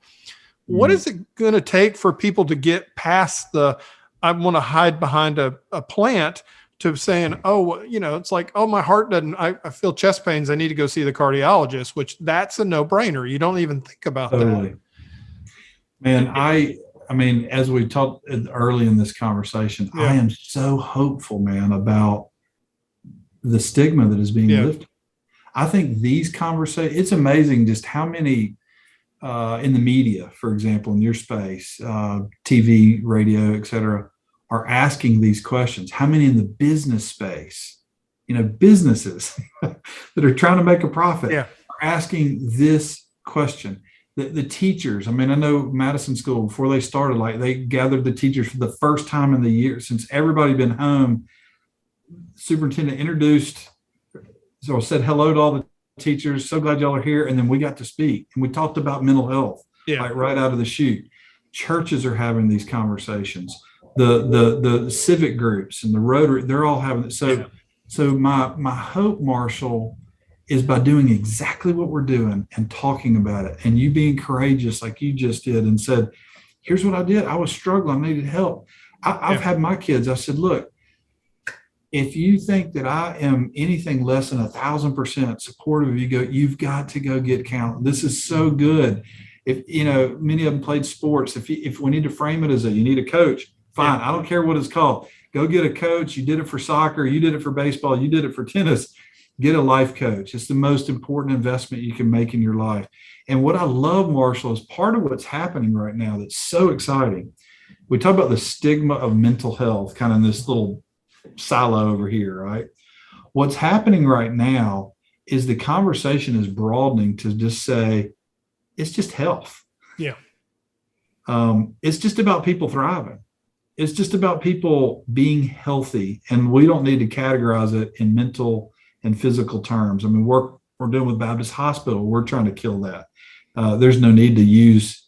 What is it going to take for people to get past I want to hide behind a plant to saying, it's like, oh, my heart doesn't, I feel chest pains. I need to go see the cardiologist, which that's a no brainer. You don't even think about that. Man, I mean, as we talked early in this conversation, I am so hopeful, man, about the stigma that is being lifted. I think these conversations, it's amazing just how many in the media, for example, in your space, TV, radio, et cetera, are asking these questions. How many in the business space, businesses that are trying to make a profit are asking this question? The teachers, I mean, I know Madison School, before they started, like they gathered the teachers for the first time in the year since everybody been home. Superintendent introduced, so said hello to all the teachers. So glad y'all are here. And then we got to speak and we talked about mental health like right out of the chute. Churches are having these conversations. The civic groups and the Rotary, they're all having it. So my hope, Marshall, is by doing exactly what we're doing and talking about it, and you being courageous like you just did and said, here's what I did. I was struggling. I needed help. I've had my kids. I said, look, if you think that I am anything less than 1,000% supportive of you, you've got to go get counseling. This is so good. If many of them played sports. If we need to frame it as you need a coach, fine. I don't care what it's called. Go get a coach. You did it for soccer. You did it for baseball. You did it for tennis. Get a life coach. It's the most important investment you can make in your life. And what I love, Marshall, is part of what's happening right now that's so exciting. We talk about the stigma of mental health, kind of in this little silo over here, right? What's happening right now is the conversation is broadening to just say, it's just health. Yeah. It's just about people thriving. It's just about people being healthy. And we don't need to categorize it in mental and physical terms. I mean, we're doing with Baptist Hospital. We're trying to kill that. There's no need to use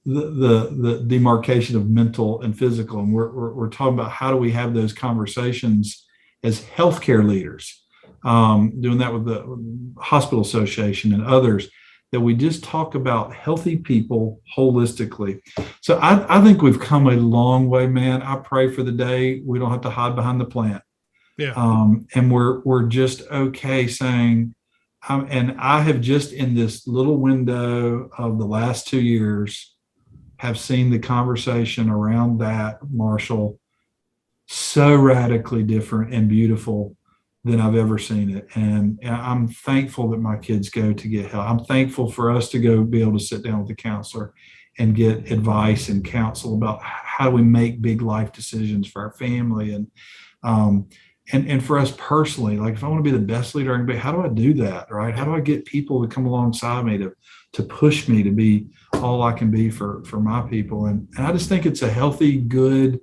the demarcation of mental and physical. And we're talking about how do we have those conversations as healthcare leaders, doing that with the Hospital Association and others, that we just talk about healthy people holistically. So I think we've come a long way, man. I pray for the day we don't have to hide behind the plant. Yeah. And we're just okay saying, and I have just in this little window of the last 2 years have seen the conversation around that, Marshall, so radically different and beautiful than I've ever seen it. And I'm thankful that my kids go to get help. I'm thankful for us to go be able to sit down with the counselor and get advice and counsel about how do we make big life decisions for our family. And for us personally, like if I want to be the best leader I can be, how do I do that, right? How do I get people to come alongside me to push me to be all I can be for my people? And I just think it's a healthy, good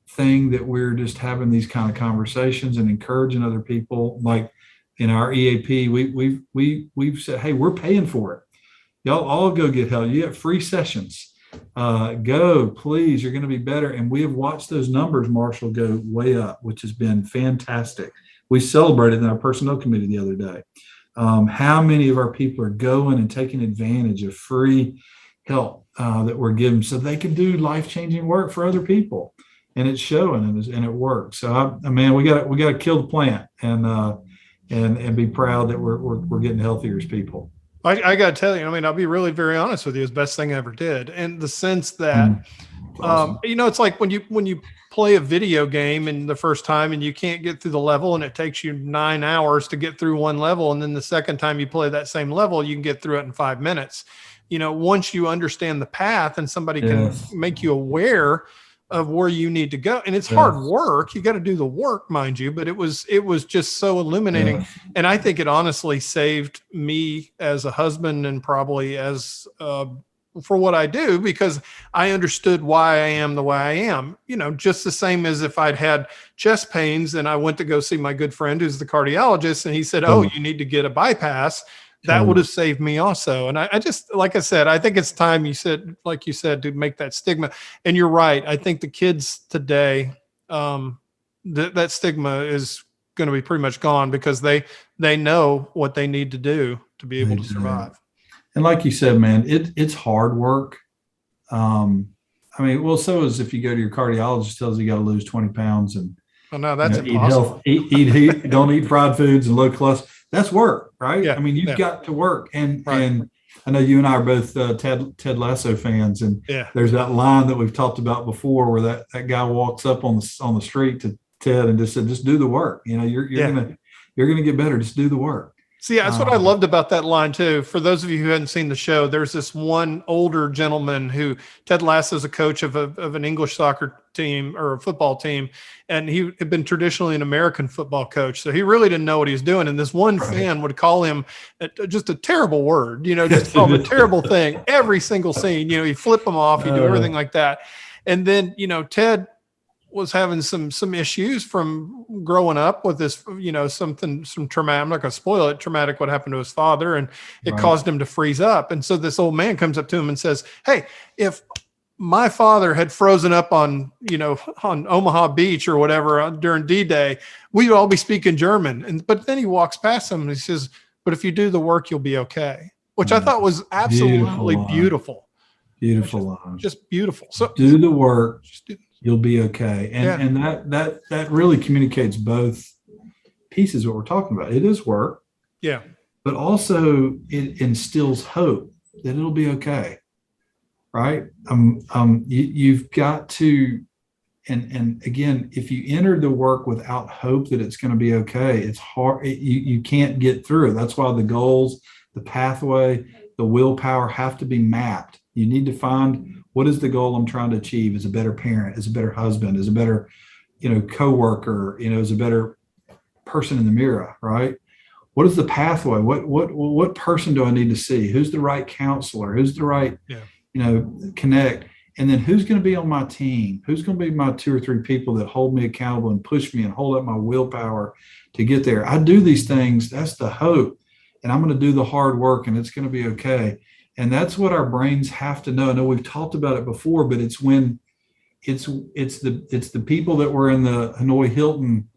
thing that we're just having these kind of conversations and encouraging other people. Like in our EAP, we've said, hey, we're paying for it. Y'all all go get help. You get free sessions. Go, please, you're going to be better. And we have watched those numbers, Marshall, go way up, which has been fantastic. We celebrated in our personnel committee the other day how many of our people are going and taking advantage of free help that we're given so they can do life-changing work for other people. And it's showing and it works. So man, we got to kill the plant and be proud that we're getting healthier as people. I got to tell you, I mean, I'll be really very honest with you. It's the best thing I ever did. And the sense that, awesome. It's like when you play a video game and the first time and you can't get through the level and it takes you 9 hours to get through one level. And then the second time you play that same level, you can get through it in 5 minutes. Once you understand the path and somebody can make you aware of where you need to go. And it's hard work. You got to do the work, mind you, but it was just so illuminating. Yeah. And I think it honestly saved me as a husband and probably as, for what I do, because I understood why I am the way I am, just the same as if I'd had chest pains and I went to go see my good friend who's the cardiologist and he said, oh, you need to get a bypass. That would have saved me also. And I just, like I said, I think it's time like you said, to make that stigma. And you're right. I think the kids today, that stigma is going to be pretty much gone because they know what they need to do to be able to survive. And like you said, man, it's hard work. So is if you go to your cardiologist, tells you got to lose 20 pounds and that's impossible. Eat don't eat fried foods and low cholesterol. That's work, right? Yeah, you've got to work. And I know you and I are both Ted Lasso fans. And there's that line that we've talked about before where that guy walks up on the street to Ted and just said, just do the work. You're gonna get better. Just do the work. See, that's what I loved about that line too. For those of you who hadn't seen the show, there's this one older gentleman who Ted Lasso is a coach of an English soccer team or a football team. And he had been traditionally an American football coach. So he really didn't know what he was doing. And this one fan would call him just a terrible word, just call him a terrible thing. Every single scene, you flip him off, you do everything like that. And then, Ted was having some issues from growing up with this, some traumatic. I'm not going to spoil it. Traumatic what happened to his father, and it caused him to freeze up. And so this old man comes up to him and says, "Hey, if my father had frozen up on Omaha Beach or whatever during D-Day, we'd all be speaking German." But then he walks past him and he says, "But if you do the work, you'll be okay," which I thought was absolutely beautiful. Beautiful line. Just beautiful. So do the work, you'll be okay. And that really communicates both pieces what we're talking about. It is work. Yeah. But also it instills hope that it'll be okay. Right? You've got to, and again, if you enter the work without hope that it's going to be okay, it's hard. You can't get through it. That's why the goals, the pathway, the willpower have to be mapped. You need to find, what is the goal I'm trying to achieve as a better parent, as a better husband, as a better, coworker, as a better person in the mirror, right? What is the pathway? What person do I need to see? Who's the right counselor? Who's the right, connect? And then who's going to be on my team? Who's going to be my 2 or 3 people that hold me accountable and push me and hold up my willpower to get there? I do these things. That's the hope. And I'm going to do the hard work, and it's going to be okay. And that's what our brains have to know. I know we've talked about it before, but it's when it's the people that were in the Hanoi Hilton,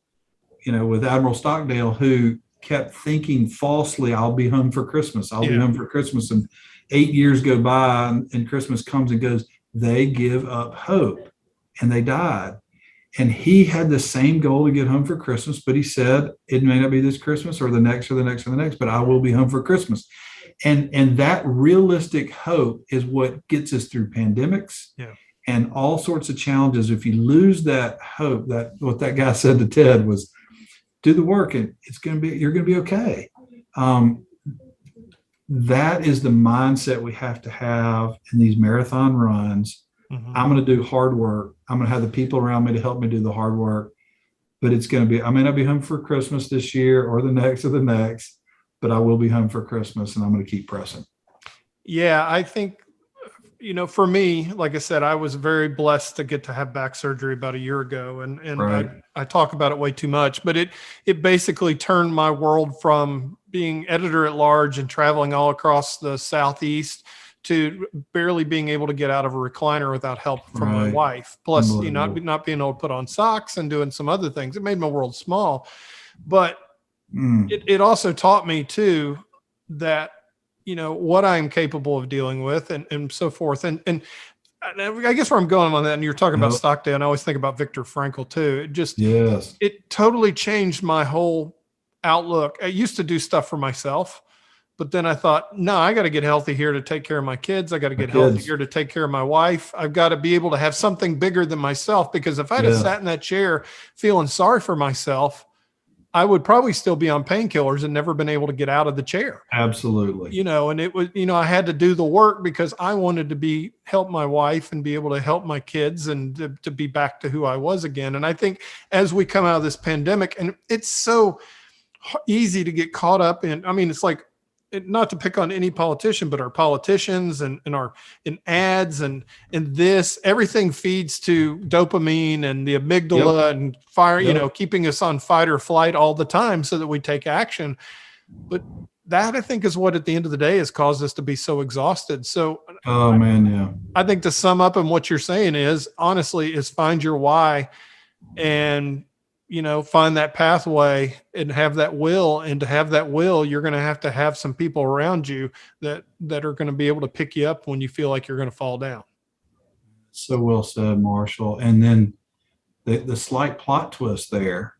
with Admiral Stockdale, who kept thinking falsely, "I'll be home for Christmas. I'll be home for Christmas." And 8 years go by and Christmas comes and goes. They give up hope and they died. And he had the same goal to get home for Christmas, but he said, "It may not be this Christmas or the next or the next or the next, but I will be home for Christmas." And that realistic hope is what gets us through pandemics and all sorts of challenges. If you lose that hope, that what that guy said to Ted was, do the work and you're going to be okay. That is the mindset we have to have in these marathon runs. Mm-hmm. I'm going to do hard work. I'm going to have the people around me to help me do the hard work, but I may not be home for Christmas this year or the next, but I will be home for Christmas, and I'm going to keep pressing. Yeah, I think, for me, like I said, I was very blessed to get to have back surgery about a year ago. And right. I talk about it way too much, but it basically turned my world from being editor-at-large and traveling all across the Southeast to barely being able to get out of a recliner without help from my wife. Plus, not being able to put on socks and doing some other things. It made my world small. But it also taught me too that, what I'm capable of dealing with and so forth. And I guess where I'm going on that, and you're talking about Stockdale, and I always think about Viktor Frankl too. It totally changed my whole outlook. I used to do stuff for myself, but then I thought, no, I got to get healthy here to take care of my kids. I got to get healthy here to take care of my wife. I've got to be able to have something bigger than myself, because if I'd have sat in that chair feeling sorry for myself, I would probably still be on painkillers and never been able to get out of the chair. Absolutely. And it was, I had to do the work because I wanted to help my wife and be able to help my kids and to be back to who I was again. And I think as we come out of this pandemic, and it's so easy to get caught up in, it's like, not to pick on any politician, but our politicians and ads and this, everything feeds to dopamine and the amygdala and fire, keeping us on fight or flight all the time so that we take action. But that, I think, is what at the end of the day has caused us to be so exhausted. So, I think to sum up and what you're saying is, honestly, is find your why and, find that pathway and have that will. And to have that will, you're going to have some people around you that are going to be able to pick you up when you feel like you're going to fall down. So well said, Marshall. And then the slight plot twist there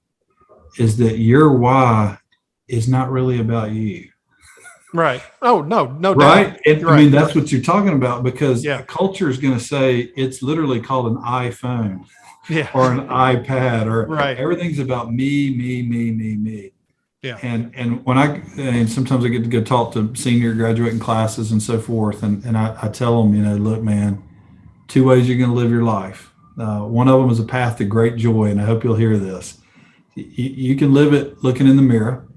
is that your why is not really about you. Right. Oh, no right. Right. That's what you're talking about, because culture is going to say it's literally called an iPhone. Or an iPad, or everything's about me. Yeah. And sometimes I get to go talk to senior graduating classes and so forth. And I tell them, look, man, 2 ways you're going to live your life. One of them is a path to great joy. And I hope you'll hear this. You can live it looking in the mirror.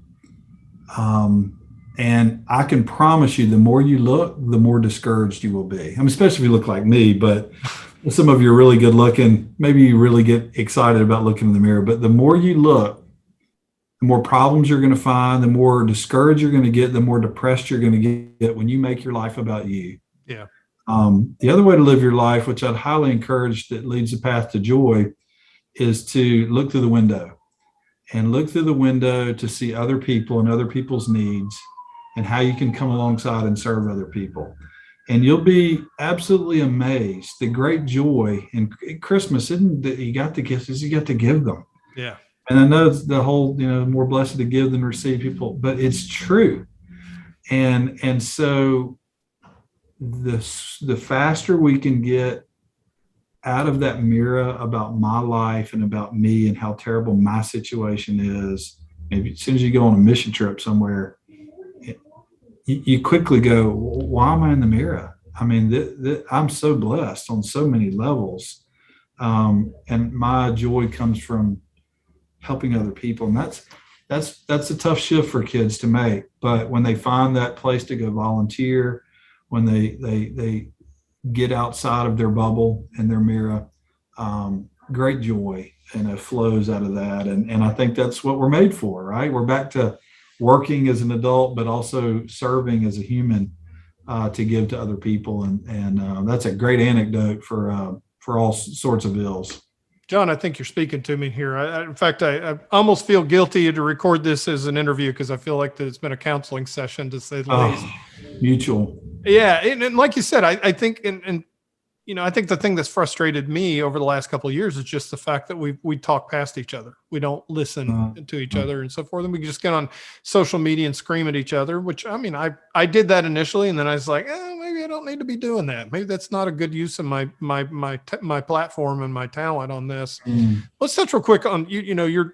And I can promise you, the more you look, the more discouraged you will be. Especially if you look like me, but Some of you are really good looking. Maybe you really get excited about looking in the mirror, but the more you look, the more problems you're going to find, the more discouraged you're going to get, the more depressed you're going to get when you make your life about you. Yeah. The other way to live your life, which I'd highly encourage, that leads the path to joy, is to look through the window to see other people and other people's needs and how you can come alongside and serve other people. And you'll be absolutely amazed. The great joy in Christmas isn't that you got the gifts, is you got to give them. Yeah. And I know it's the whole, more blessed to give than receive people, but it's true. And so the faster we can get out of that mirror about my life and about me and how terrible my situation is, maybe as soon as you go on a mission trip somewhere, you quickly go, why am I in the mirror? I mean, I'm so blessed on so many levels. And my joy comes from helping other people. And that's a tough shift for kids to make. But when they find that place to go volunteer, when they get outside of their bubble and their mirror, great joy, and it flows out of that. And I think that's what we're made for, right? We're back to working as an adult, but also serving as a human, to give to other people. And that's a great anecdote for all sorts of ills. John, I think you're speaking to me here. In fact, I almost feel guilty to record this as an interview because I feel like that it's been a counseling session, to say the least. Mutual. Yeah. And like you said, I think, I think the thing that's frustrated me over the last couple of years is just the fact that we talk past each other. We don't listen to each other and so forth. And we just get on social media and scream at each other, which, I mean, I did that initially. And then I was like, maybe I don't need to be doing that. Maybe that's not a good use of my platform and my talent on this. Let's touch real quick on, you're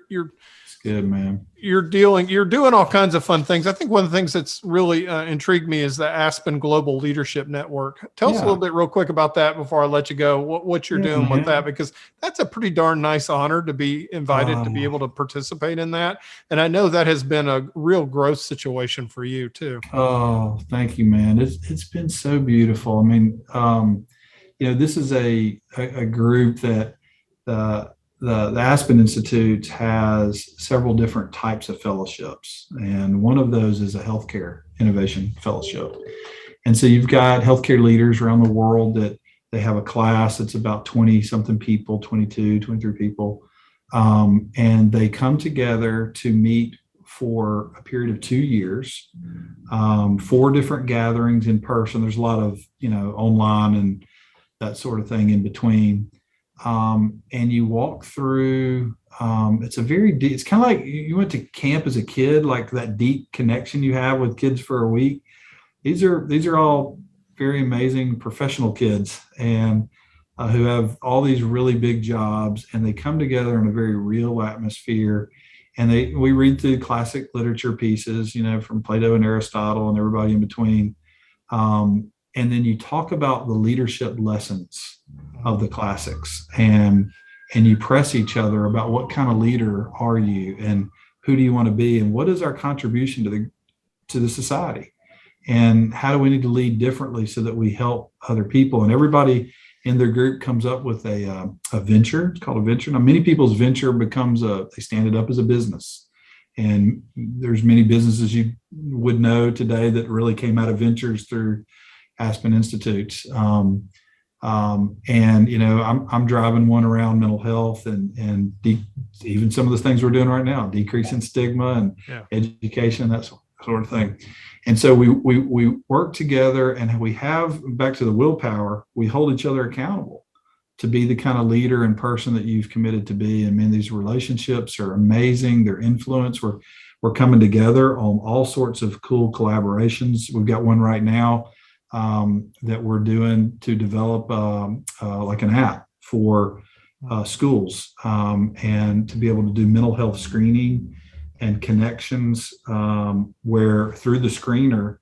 good, man. You're doing all kinds of fun things. I think one of the things that's really intrigued me is the Aspen Global Leadership Network. Tell us a little bit real quick about that before I let you go, what you're doing with that, because that's a pretty darn nice honor to be invited to be able to participate in that. And I know that has been a real growth situation for you too. Oh, thank you, man. It's been so beautiful. I mean, this is a group that, the Aspen Institute has several different types of fellowships, and one of those is a healthcare innovation fellowship. And so you've got healthcare leaders around the world that they have a class that's about 20 something people, 22, 23 people. And they come together to meet for a period of 2 years, 4 different gatherings in person. There's a lot of, online and that sort of thing in between. And you walk through, it's a very deep, it's kind of like you went to camp as a kid, like that deep connection you have with kids for a week. These are all very amazing professional kids, and who have all these really big jobs, and they come together in a very real atmosphere. And we read through classic literature pieces, from Plato and Aristotle and everybody in between. And then you talk about the leadership lessons of the classics, and you press each other about what kind of leader are you, and who do you want to be, and what is our contribution to the society, and how do we need to lead differently so that we help other people. And everybody in their group comes up with a venture. It's called a venture. Now, many people's venture becomes they stand it up as a business. And there's many businesses you would know today that really came out of ventures through Aspen Institute. And I'm driving one around mental health and even some of the things we're doing right now, decreasing stigma and education, that sort of thing. And so we work together, and we have, back to the willpower, we hold each other accountable to be the kind of leader and person that you've committed to be. And man, these relationships are amazing. Their influence, we're coming together on all sorts of cool collaborations. We've got one right now that we're doing to develop like an app for schools, and to be able to do mental health screening and connections, where through the screener,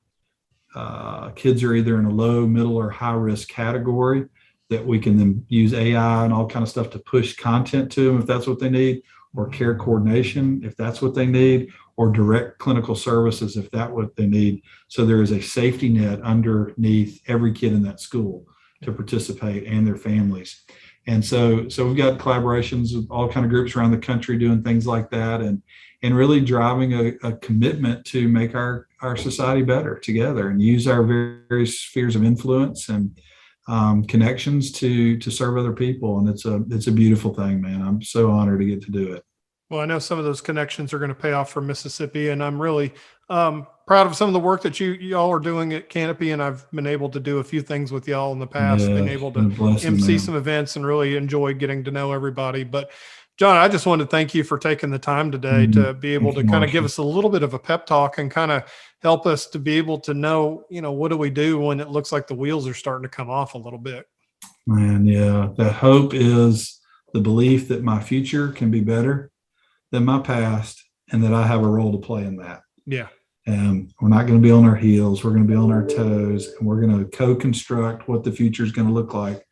kids are either in a low, middle, or high risk category, that we can then use AI and all kind of stuff to push content to them if that's what they need, or care coordination if that's what they need, or direct clinical services if that's what they need. So there is a safety net underneath every kid in that school. to participate and their families. And so we've got collaborations with all kind of groups around the country doing things like that, and really driving a commitment to make our society better together and use our various spheres of influence and connections to serve other people. And it's a beautiful thing, man. I'm so honored to get to do it. Well, I know some of those connections are going to pay off for Mississippi, and I'm really proud of some of the work that y'all are doing at Canopy. And I've been able to do a few things with y'all in the past, been able to MC some events and really enjoy getting to know everybody. But John, I just wanted to thank you for taking the time today to be able to kind of give us a little bit of a pep talk and kind of help us to be able to know, what do we do when it looks like the wheels are starting to come off a little bit? Man, yeah. The hope is the belief that my future can be better than my past and that I have a role to play in that. Yeah. And we're not going to be on our heels. We're going to be on our toes, and we're going to co-construct what the future is going to look like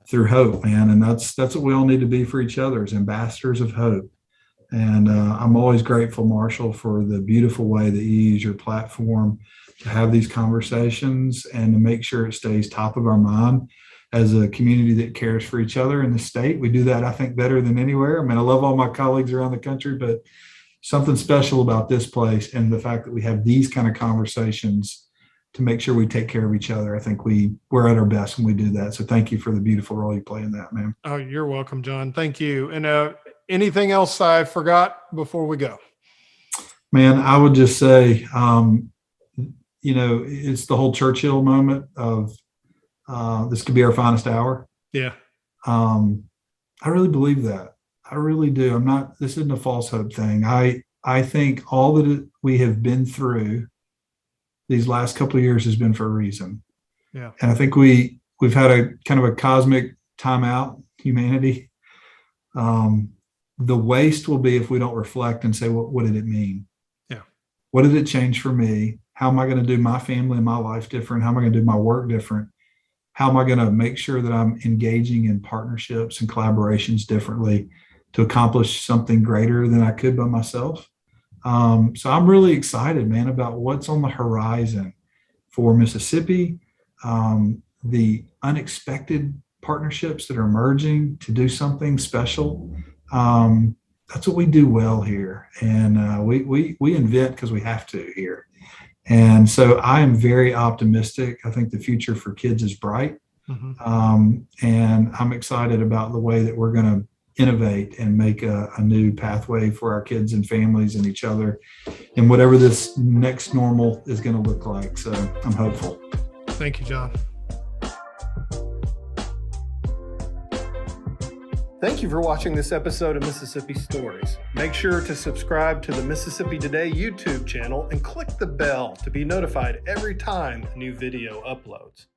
through hope, man. And that's what we all need to be for each other, as ambassadors of hope. And I'm always grateful, Marshall, for the beautiful way that you use your platform to have these conversations and to make sure it stays top of our mind as a community that cares for each other in the state. We do that, I think, better than anywhere. I mean, I love all my colleagues around the country, but something special about this place and the fact that we have these kind of conversations to make sure we take care of each other. I think we're at our best when we do that. So thank you for the beautiful role you play in that, man. Oh, you're welcome, John. Thank you. And anything else I forgot before we go? Man, I would just say, it's the whole Churchill moment of this could be our finest hour. Yeah. I really believe that. I really do. This isn't a false hope thing. I think all that we have been through these last couple of years has been for a reason. Yeah. And I think we've had a kind of a cosmic timeout, humanity. The waste will be if we don't reflect and say, what did it mean? Yeah. What did it change for me? How am I going to do my family and my life different? How am I going to do my work different? How am I going to make sure that I'm engaging in partnerships and collaborations differently to accomplish something greater than I could by myself? So I'm really excited, man, about what's on the horizon for Mississippi, the unexpected partnerships that are emerging to do something special. That's what we do well here. And we invent because we have to here. And so I am very optimistic. I think the future for kids is bright. Mm-hmm. And I'm excited about the way that we're going to innovate and make a new pathway for our kids and families and each other and whatever this next normal is going to look like. So I'm hopeful. Thank you, John. Thank you for watching this episode of Mississippi Stories. Make sure to subscribe to the Mississippi Today YouTube channel and click the bell to be notified every time a new video uploads.